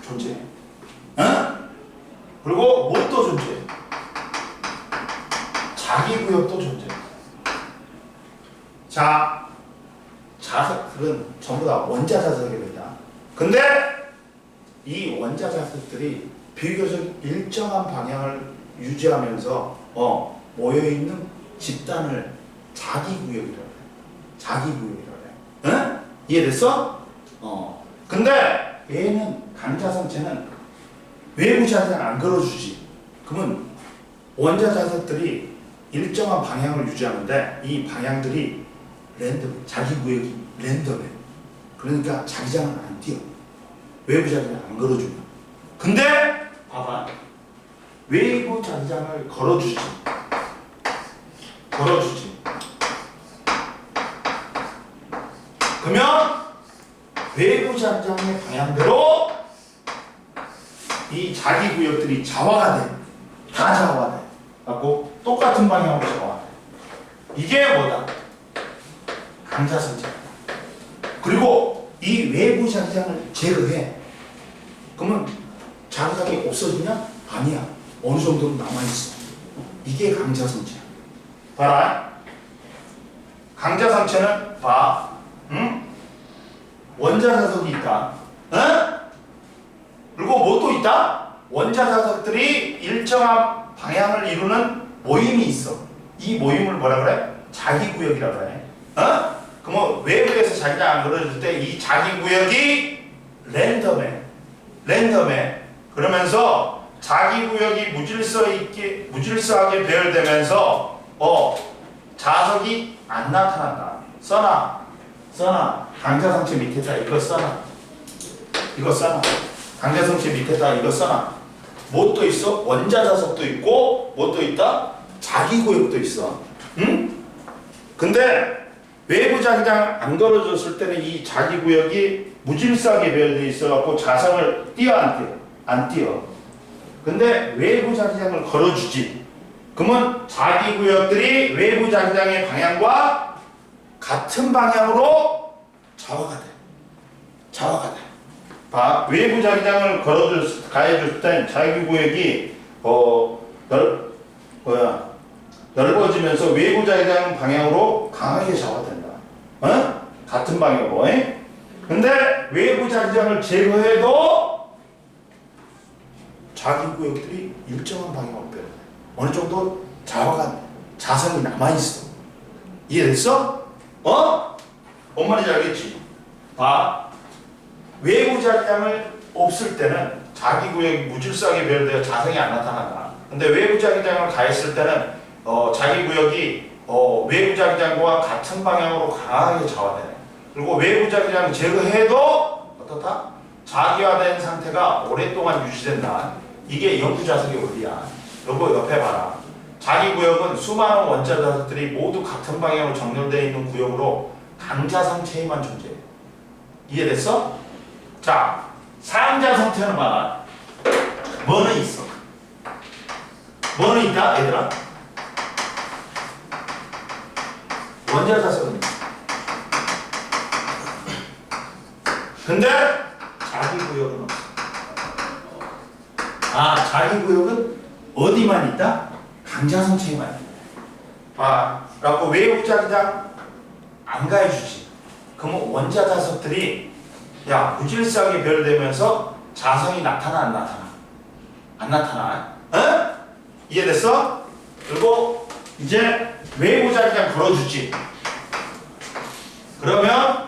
존재해. 그리고 뭣도 존재해? 자기구역도 존재해. 자, 자석들은 전부 다 원자 자석입니다. 근데 이 원자 자석들이 비교적 일정한 방향을 유지하면서 모여있는 집단을 자기구역이라고 해. 자기구역이라고 해. 이해됐어? 근데 얘는 강자성체는 외부 자석을 안 걸어주지. 그러면 원자 자석들이 일정한 방향을 유지하는데 이 방향들이 랜덤, 자기구역이 랜덤해. 그러니까 자기장은 안 뛰어. 외부 자기장을 안 걸어주면. 근데 봐봐. 외부 자기장을 걸어주지. 그러면 외부 자기장의 방향대로 이 자기구역들이 자화가 돼. 다 자화가 돼. 갖고 똑같은 방향으로 자화가 돼. 이게 뭐다? 강자성체. 그리고 이 외부 자기장을 제거해. 그러면 자기장이 없어지냐? 아니야. 어느 정도는 남아있어. 이게 강자성체야. 봐라. 강자성체는 봐. 원자 자석이 있다. 그리고 뭐 또 있다? 원자 자석들이 일정한 방향을 이루는 모임이 있어. 이 모임을 뭐라 그래? 자기구역이라 그래. 그러면 외부에서 자기가 안 걸어줄 때 이 자기구역이 랜덤해. 그러면서 자기구역이 무질서하게 배열되면서 자석이 안 나타난다. 써놔. 강자성체 밑에다 이거 써놔. 강자성체 밑에다 이거 써놔. 뭐 또 있어? 원자 자석도 있고 뭐 또 있다? 자기 구역도 있어. 응? 근데 외부 자기장 안 걸어줬을 때는 이 자기 구역이 무질서하게 배열되어 있어갖고 자성을 띄어 안 띄어? 안 띄어. 근데 외부 자기장을 걸어주지. 그러면 자기 구역들이 외부 자기장의 방향과 같은 방향으로 좌화가 돼. 좌화가 돼. 봐, 외부 자기장을 가해줄 때 자기 구역이 넓어지면서 외부 자기장 방향으로 강하게 좌화된다. 어? 같은 방향으로. 근데 외부 자기장을 제거해도 자기 구역들이 일정한 방향으로 변해. 어느 정도 자성이 남아있어. 이해됐어? 어? 뭔 말인지 알겠지? 봐. 외부 자기장을 없을 때는 자기 구역이 무질서하게 배열되어 자성이 안 나타난다. 근데 외부 자기장을 가했을 때는 자기 구역이 외부 자기장과 같은 방향으로 강하게 좌화되네. 그리고 외부 자기장 제거해도 어떻다? 자기화된 상태가 오랫동안 유지된다. 이게 영구자석의 원리야. 요거 옆에 봐라. 자기 구역은 수많은 원자 자석들이 모두 같은 방향으로 정렬되어 있는 구역으로 강자성체에만 존재해. 이해됐어? 자, 상자성체는 봐라. 뭐는 있어? 뭐는 있다, 얘들아? 원자 자석은 있어. 근데 자기 구역은 없어. 아, 자기 구역은 어디만 있다? 강자성체에만 있다. 아, 그래갖고 외부 자기장 안 가해주지. 그러면 원자 자석들이 무질서하게 배열되면서 자성이 나타나 안 나타나? 안 나타나. 어? 이해됐어? 그리고 이제 외부 자기장 걸어주지. 그러면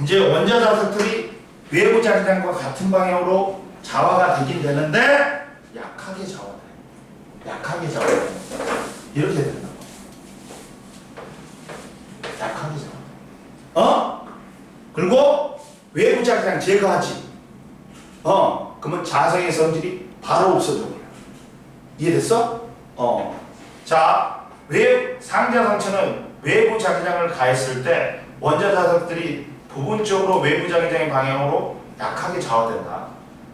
이제 원자 자석들이 외부 자기장과 같은 방향으로 좌화가 되긴 되는데 약하게 좌화돼. 약하게 좌화돼. 이렇게 된다. 약하게 좌화. 그리고 외부 자기장 제거하지. 그러면 자성의 성질이 바로 없어져 버려. 이해됐어? 자, 상자성체는 외부 자기장을 가했을 때 원자 자석들이 부분적으로 외부 자기장의 방향으로 약하게 좌화된다.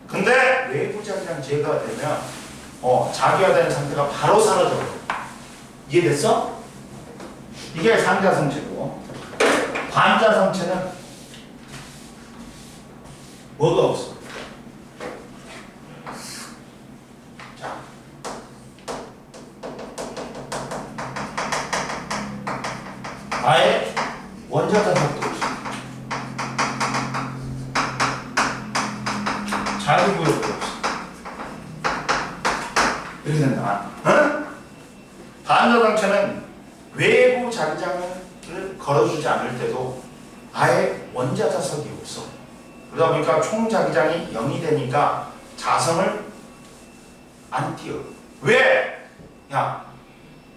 근데 외부 자기장 제거가 되면 자기화되는 상태가 바로 사라져. 이해됐어? 이게 상자성체고, 반자성체는 뭐가 없어. 자, 아예 원자 자석도 없어. 자기 구역도 없어. 이렇게 된다. 반자성체는 외부 자기장을 걸어주지 않을 때도 아예 원자 자석이 없어. 그러다 보니까 총 자기장이 0이 되니까 자성을 안 띄어. 왜? 야,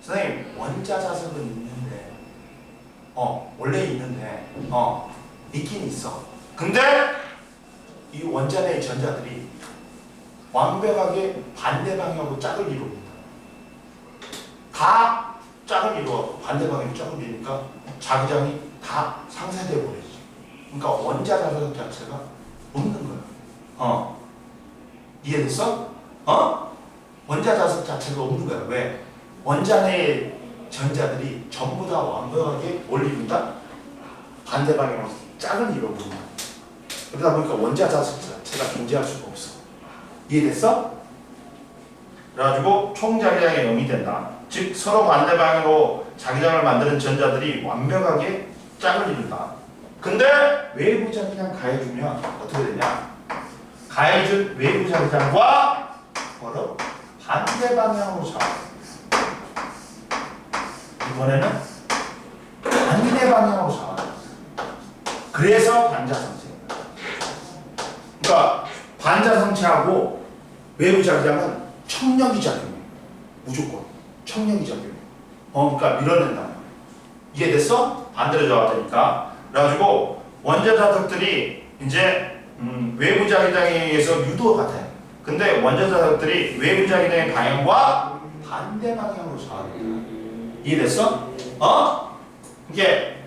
선생님, 원자 자석은 있는데, 원래 있는데, 있긴 있어. 근데 이 원자 내의 전자들이 완벽하게 반대 방향으로 짝을 이룹니다. 다 짝을 이루어 반대 방향으로 짝을 이루니까 자기장이 다 상쇄되어 버리지. 그러니까 원자 자석 자체가 없는 거야. 이해됐어? 원자 자석 자체가 없는 거야. 왜? 원자 내의 전자들이 전부 다 완벽하게 뭘 이룬다? 반대 방향으로 짝을 이루어버린다. 그러다 보니까 원자 자석 자체가 존재할 수가 없어. 이해됐어? 그래가지고 총 자기장이 0이 된다. 즉 서로 반대 방향으로 자기장을 만드는 전자들이 완벽하게 짝을 이룬다. 근데 외부 자기장 가해주면 어떻게 되냐? 가해준 외부 자기장과 바로 반대 방향으로 좌. 이번에는 반대 방향으로 좌. 그래서 반자성체입니다. 그러니까 반자성체하고 외부 자기장은 청력이 작용해. 무조건 청력이 작용해. 그러니까 밀어낸다. 이해됐어? 반대로 좌화되니까. 그래가지고 원자 자석들이 이제 외부 자기장에 의해서 유도가 돼. 근데 원자 자석들이 외부 자기장의 방향과 반대 방향으로 좌우된다. 이해됐어? 이게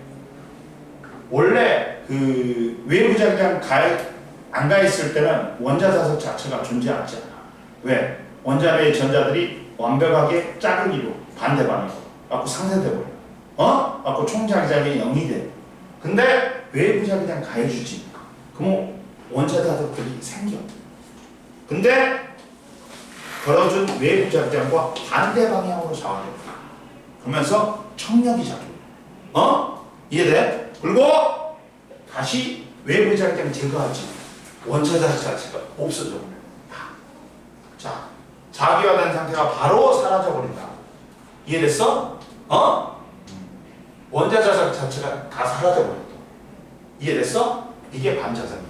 원래 그 외부 자기장 안 가 있을 때는 원자 자석 자체가 존재하지 않아. 왜? 원자 내의 전자들이 완벽하게 짝으기로 반대 방향으로 갖고 상쇄돼 버려. 갖고 총 자기장이 0이 돼. 근데 외부 자기장 가해주지. 그럼 원자 자석들이 생겨. 근데 걸어준 외부 자기장과 반대 방향으로 좌우된다. 그러면서 청력이 작용해. 이해돼? 그리고 다시 외부 자기장 제거하지. 원자 자석 자체가 없어져 버려. 자, 자기화된 상태가 바로 사라져 버린다. 이해됐어? 원자 자석 자체가 다 사라져 버렸다. 이해됐어? 이게 반자성이야.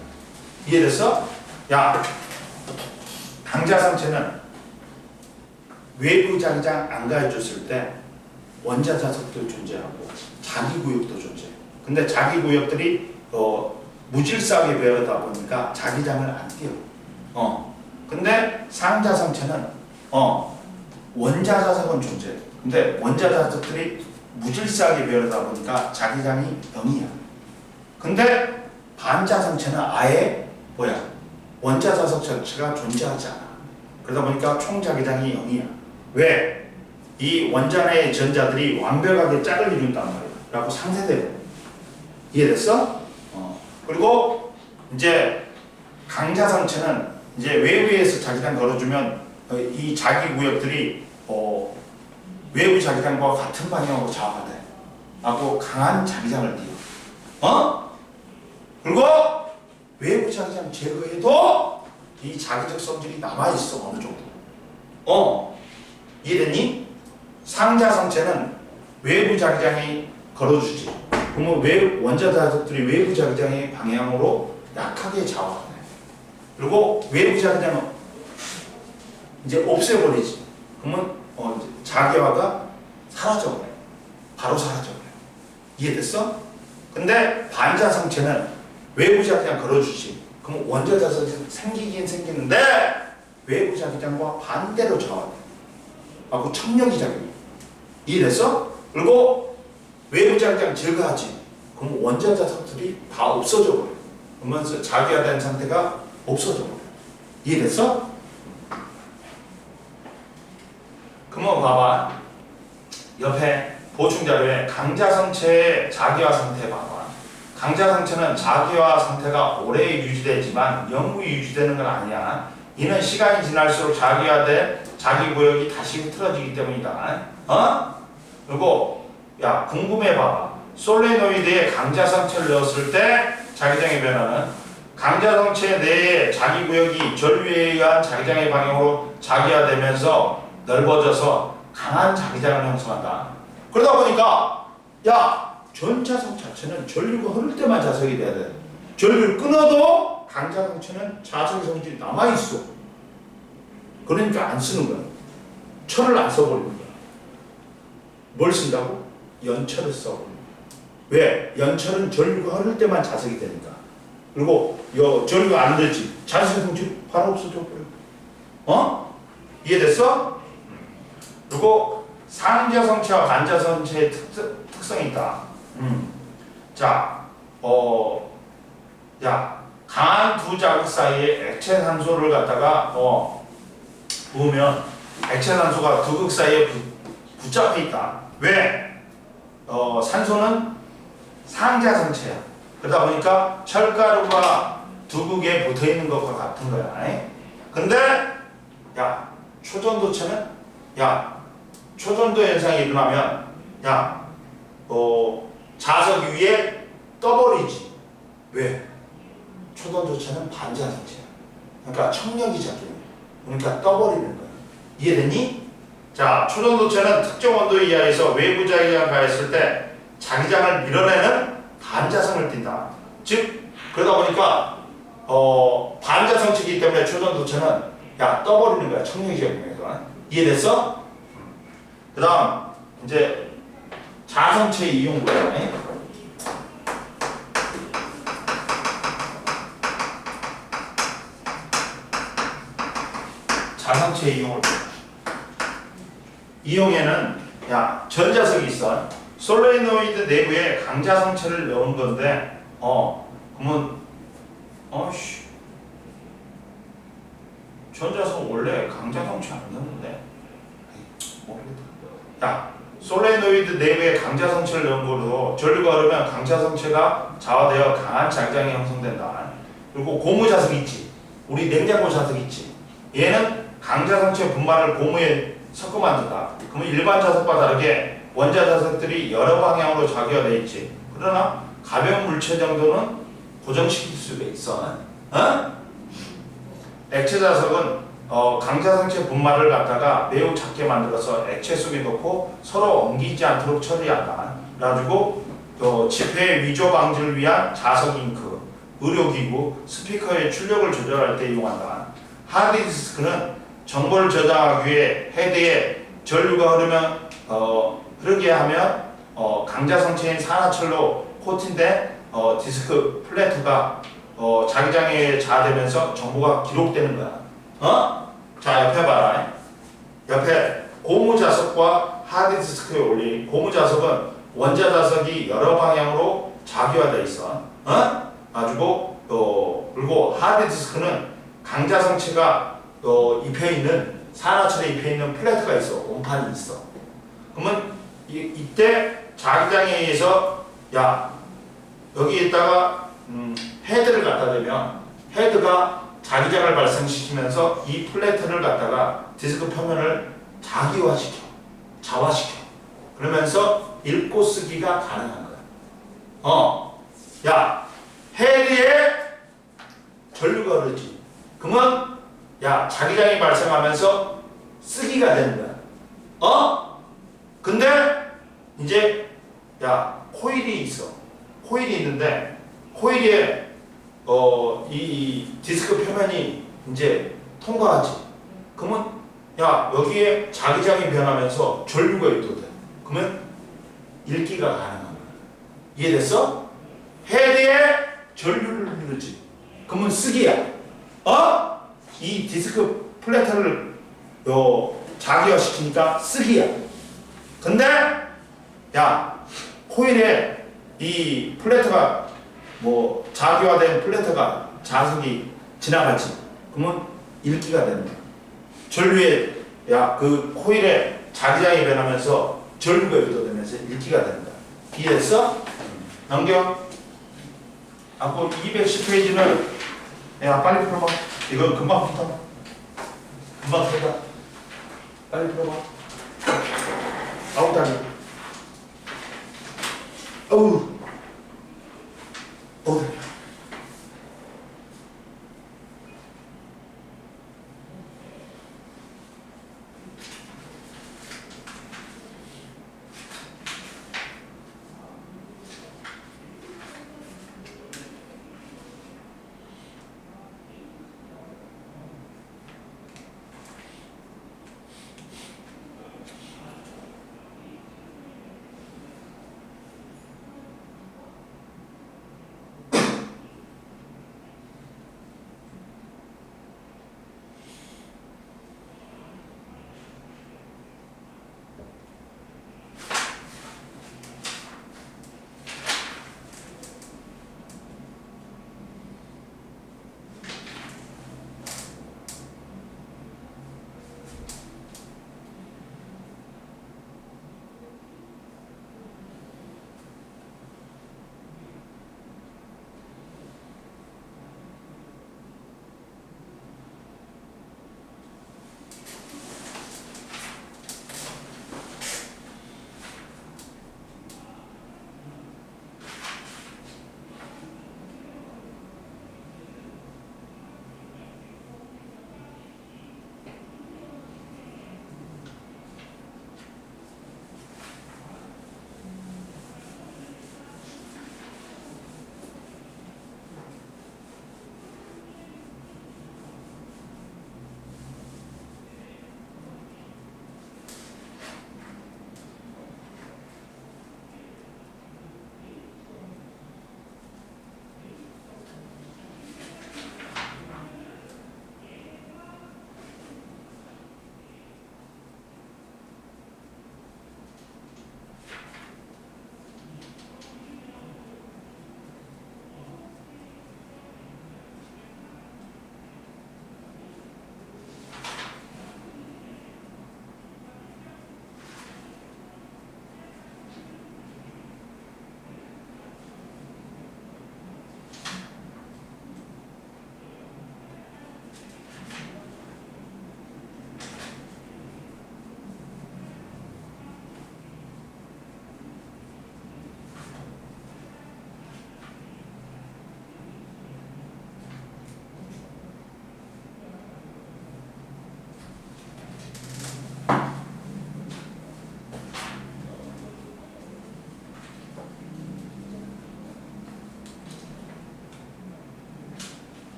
이해됐어? 야, 강자성체는 외부 자기장 안 가해줬을 때 원자 자석도 존재하고 자기 구역도 존재해. 근데 자기 구역들이 무질서하게 배어다 보니까 자기장을 안 띄어. 근데 상자성체는 원자 자석은 존재해. 근데 원자 자석들이 무질서하게 배어다 보니까 자기장이 0이야. 근데 반자성체는 아예 원자 자석 자체가 존재하지 않아. 그러다 보니까 총 자기장이 0이야. 왜? 이 원자 내의 전자들이 완벽하게 짝을 이룬단 말이야. 라고 상쇄돼요. 이해됐어? 그리고 이제 강자성체는 이제 외부에서 자기장 걸어주면 이 자기 구역들이 외부 자기장과 같은 방향으로 좌우돼. 하고 강한 자기장을 띄워. 그리고 외부 자기장 제거해도 이 자기적 성질이 남아있어. 어느 정도. 이해됐니? 상자성체는 외부 자기장이 걸어주지. 그러면 원자 자석들이 외부 자기장의 방향으로 약하게 좌우하네. 그리고 외부 자기장은 이제 없애버리지. 그러면 이제 자기화가 사라져버려. 바로 사라져버려. 이해됐어? 근데 반자성체는 외부 자기장 걸어주지. 그럼 원자 자석이 생기긴 생기는데 외부 자기장과 반대로 좌우돼. 하고 청력이 작용해. 이해됐어? 그리고 외부 자기장 제거하지. 그럼 원자 자석들이 다 없어져 버려. 그러면서 자기화된 상태가 없어져 버려. 이해됐어? 그러면 봐봐. 옆에 보충 자료에 강자성체의 자기화 상태 봐봐. 강자성체는 자기화 상태가 오래 유지되지만 영구 유지되는 건 아니야. 이는 시간이 지날수록 자기화된 자기 구역이 다시 흐트러지기 때문이다. 그리고 야, 궁금해 봐봐. 솔레노이드에 강자성체를 넣었을 때 자기장의 변화는 강자성체 내에 자기 구역이 전류에 의한 자기장의 방향으로 자기화되면서 넓어져서 강한 자기장을 형성한다. 그러다 보니까 야, 전자성 자체는 전류가 흐를 때만 자석이 돼야 돼. 전류를 끊어도 강자성체는 자석의 성질이 남아있어. 그러니까 안 쓰는 거야. 철을 안 써버리는 거야. 뭘 쓴다고? 연철을 써버리는 거야. 왜? 연철은 전류가 흐를 때만 자석이 되니까. 그리고 전류가 안 되지. 자석의 성질이 바로 없어져 버려. 이해됐어? 그리고 상자성체와 반자성체의 특성이 있다. 자, 강한 두 자극 사이에 액체 산소를 갖다가 부으면 액체 산소가 두 극 사이에 붙잡혀 있다. 왜? 산소는 상자성체야. 그러다 보니까 철가루가 두 극에 붙어 있는 것과 같은 거야. 근데 야, 초전도체는 초전도 현상이 일어나면 자석 위에 떠버리지. 왜? 초전도체는 반자성체야. 그러니까 청력이 작용해. 그러니까 떠버리는 거야. 이해됐니? 자, 초전도체는 특정 온도 이하에서 외부 자기장을 가했을 때 자기장을 밀어내는 반자성을 띈다. 즉, 그러다 보니까 반자성체이기 때문에 초전도체는 떠버리는 거야. 청력이 작용해서. 이해됐어? 그 다음 이제 자성체 이용구야. 자상체 이용을 이용에는 야 전자석이 있어. 솔레노이드 내부에 강자성체를 넣은 건데 그러면 씨 전자석 원래 강자성체 안 넣는데 모르겠다. 야 솔레노이드 내부에 강자성체를 넣은 거로 전류가 흐르면 강자성체가 자화되어 강한 자기장이 형성된다. 그리고 고무자석 있지. 우리 냉장고 자석 있지. 얘는 강자성체 분말을 고무에 섞어 만든다. 그러면 일반 자석과 다르게 원자 자석들이 여러 방향으로 자기화되어 있지. 그러나 가벼운 물체 정도는 고정시킬 수가 있어. 액체 자석은 강자성체 분말을 갖다가 매우 작게 만들어서 액체 속에 넣고 서로 엉키지 않도록 처리한다. 그래가지고 지폐 위조 방지를 위한 자석 잉크, 의료기구, 스피커의 출력을 조절할 때 이용한다. 하드디스크는 정보를 저장하기 위해 헤드에 전류가 흐르게 하면 강자성체인 산화철로 코팅된 디스크 플래트가 자기장에 자되면서 정보가 기록되는 거야. 자 옆에 봐라. 옆에 고무자석과 하드디스크에 올린 고무자석은 원자 자석이 여러 방향으로 자기화되어 있어. 가지고 그리고 하드디스크는 강자성체가 입혀있는 산화철에 입혀있는 플래트가 있어. 온판이 있어. 그러면 이때 자기장에 의해서 야 여기에다가 헤드를 갖다 대면 헤드가 자기장을 발생시키면서 이 플래트를 갖다가 디스크 표면을 자기화시켜, 자화시켜. 그러면서 읽고 쓰기가 가능한 거야. 야 헤드에 전류가 흐르지. 그러면 야 자기장이 발생하면서 쓰기가 되는 거야. 근데 이제 야 코일이 있어. 코일이 있는데 코일에 이 디스크 표면이 이제 통과하지. 그러면 야 여기에 자기장이 변하면서 전류가 유도돼. 그러면 읽기가 가능한 거야. 이해됐어? 헤드에 전류를 흐르지. 그러면 쓰기야. 이 디스크 플래터를 자기화시키니까 쓰기야. 근데 야 코일에 이 플래터가 자기화된 플래터가 자석이 지나가지. 그러면 읽기가 되는 거야. 전류에 그 코일에 자기장이 변하면서 전류가 유도되면서 읽기가 되는 거야. 이해했어? 넘겨. 앞으로 210페이지는 야 빨리 풀어봐. 이건 금방 풀어. 금방 풀어봐. 빨리 풀어봐. 아우 다리. 어우. 어우.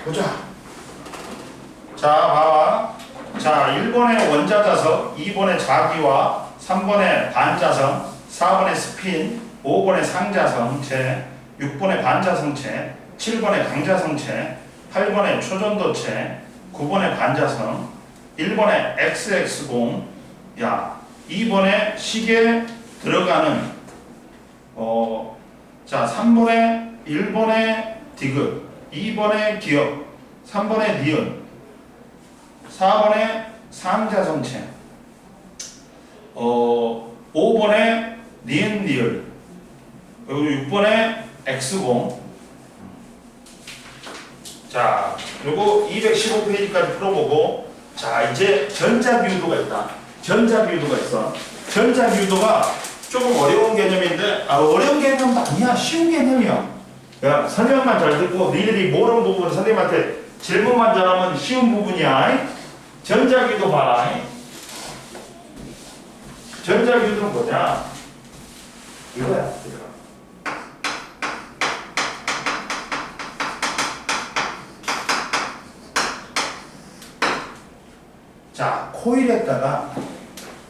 보자. 자, 봐봐. 자, 1번의 원자자석, 2번의 자기와 3번의 반자성, 4번의 스핀, 5번의 상자성체, 6번의 반자성체, 7번의 강자성체, 8번의 초전도체, 9번의 반자성, 1번의 XX공, 야, 2번의 식에 들어가는 자, 3번의 1번의 디귿, 2번의 기역, 3번의 니은, 4번의 상자성체, 5번의 니은 니을, 그리고 6번의 X공. 자, 요거 215페이지까지 풀어보고, 자, 이제 전자비유도가 있다. 전자비유도가 있어. 전자비유도가 조금 어려운 개념인데, 어려운 개념은 아니야. 쉬운 개념이야. 야, 설명만 잘 듣고 니들이 모르는 부분 선생님한테 질문만 잘하면 쉬운 부분이야. 전자비유도 봐라. 전자비유도는 뭐냐? 이거야. 이거. 자, 코일에다가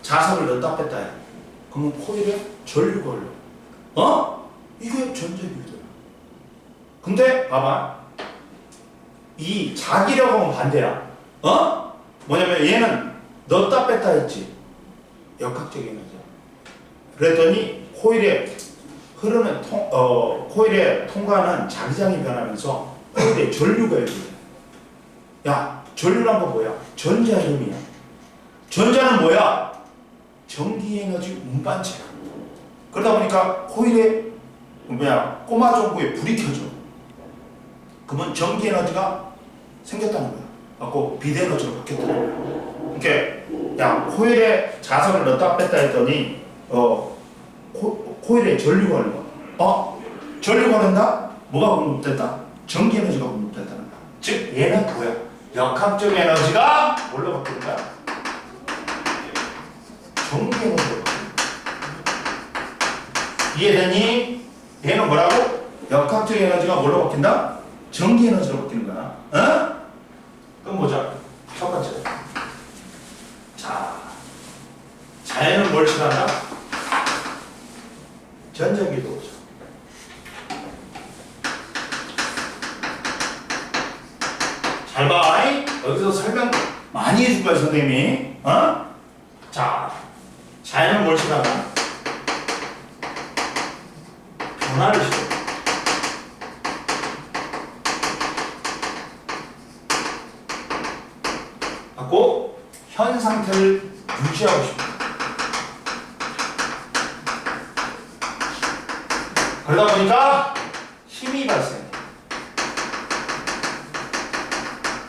자석을 넣었다 뺐다 해. 그러면 코일에 전류가 흘러. 이게 전자비유도야. 근데 봐봐. 이 자기력하고는 반대야. 뭐냐면 얘는 넣었다 뺐다 했지. 역학적 에너지야. 그랬더니 코일에 흐르는 코일에 통과하는 자기장이 변하면서 코일에 전류가 일어나. 야, 전류란 건 뭐야? 전자 이름이야. 전자는 뭐야? 전기 에너지 운반체야. 그러다 보니까 코일에 꼬마 전구에 불이 켜져. 그러면 전기 에너지가 생겼다는 거야. 갖고 빛 에너지로 바뀌었다는 거야. 그러니까 야, 코일에 자석을 넣었다 뺐다 했더니 코일에 전류가 흘러. 전류가 흐른다? 뭐가 공급됐다? 전기 에너지가 공급됐다는 거야. 즉 얘는 뭐야? 역학적 에너지가 뭘로 바뀌는 거야? 전기 에너지로 바뀌는 거야. 이해되니? 얘는 뭐라고? 역학적 에너지가 뭘로 바뀐다? 전기 에너지로 바뀌는 거야. 그럼 보자. 첫 번째. 자, 자연은 뭘 싫어한다? 전자기도. 잘 봐. 여기서 설명 많이 해줄 거야, 선생님이. 자, 자연은 뭘 싫어한다? 변화를 싫어. 갖고 현 상태를 유지하고 싶어. 그러다 보니까 힘이 발생해.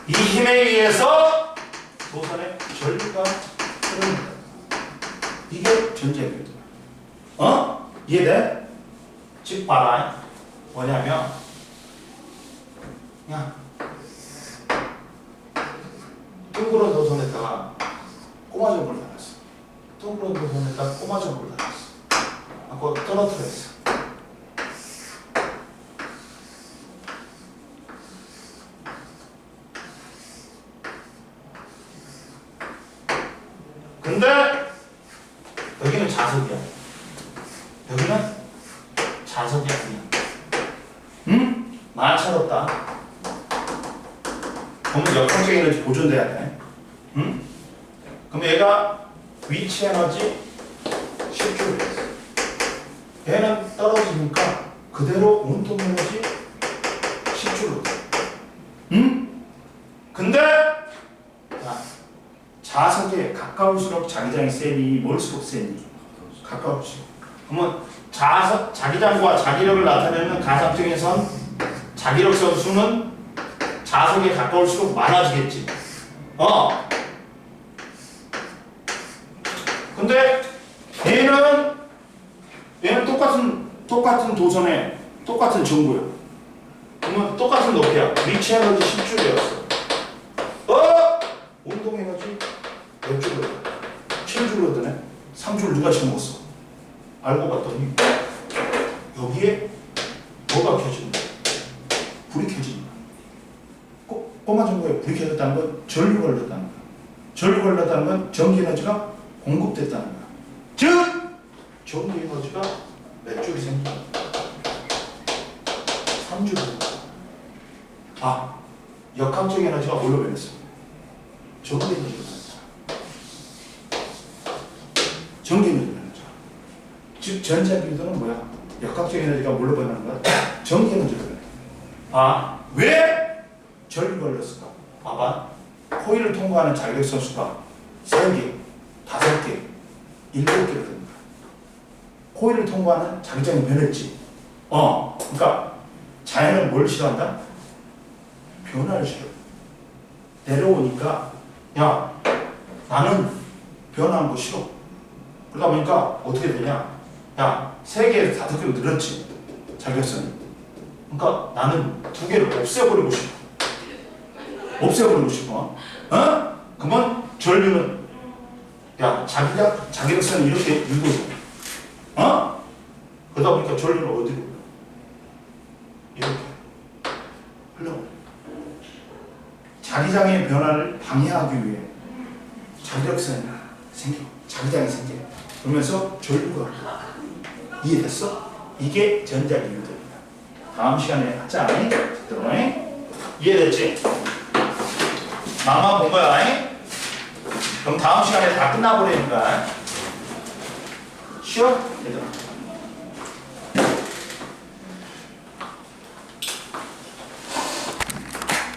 이 힘에 의해서 도선에 전류가 흐르는 거야. 이게 전자기유도야. 이해돼? 즉 봐라. 뭐냐면 그냥 둥그런 도선에다가 꼬마전구를 달았어. 둥그런 도선에다가 꼬마전구를 달았어. 하고 떨어뜨렸어. 근데 여기는 자석이야. 여기는 자석이 아니야. 응? 마찰없다. 그러면 역학적 에너지 보존돼야 돼. 응? 그럼 얘가 위치 에너지 10J를 했어. 얘는 떨어지니까 그대로 운동 에너지 10J로 돼. 응? 근데 자, 자석에 가까울수록 자기장이 세니 멀수록 세니? 가까울수록. 그러면 자기장과 자기력을 나타내는 가상적인 선, 자기력 선수는 자석에 가까울수록 많아지겠지. 근데 얘는 똑같은 도선에 똑같은 전구야. 그러면 똑같은 높이야. 위치 에너지 10J였어. 운동 에너지 몇 줄로 돼? 7줄로 되네? 3줄 누가 집어먹었어? 알고 봤더니 여기에 뭐가 켜진다? 불이 켜진다. 꼭 전구에 불이 켜졌다는 건 전류가 흘렀다는 거야. 전류가 흘렀다는 건 전기 에너지가 공급됐다는 거야. 즉 전기 에너지가 몇 줄이 생겨? 3줄이 생겨. 아, 역학적 에너지가 뭘로 변했어? 전기 에너지로 변했어. 전기 에너지로 변했어. 즉 전자기도는 뭐야? 역학적 에너지가 뭘로 변하는 거야? 전기 에너지로 변해. 아, 왜 전류가 흘렀을까? 봐봐. 코일을 통과하는 자율선 수가 3개, 5개, 7개로 되는 거야. 코일을 통과하는 자기장이 변했지. 그러니까 자연은 뭘 싫어한다? 변화를 싫어. 내려오니까 야, 나는 변하는 거 싫어. 그러다 보니까 어떻게 되냐? 야, 3개, 5개로 늘었지. 자율선이. 그러니까 나는 2개를 없애버리고 싶어. 없애버리고 싶어. 그러면 전류는 야, 자기력선이 이렇게 밀고 그러다 보니까 전류는 어디로? 이렇게 흘러버려. 자기장의 변화를 방해하기 위해 자기력선이 생겨. 자기장이 생겨. 그러면서 전류가 흘러. 이해됐어? 이게 전자기유들이야. 다음 시간에 하자. 이해됐지? 나만 본 거야. 그럼 다음 시간에 다 끝나버리니까 쉬어? 얘들아.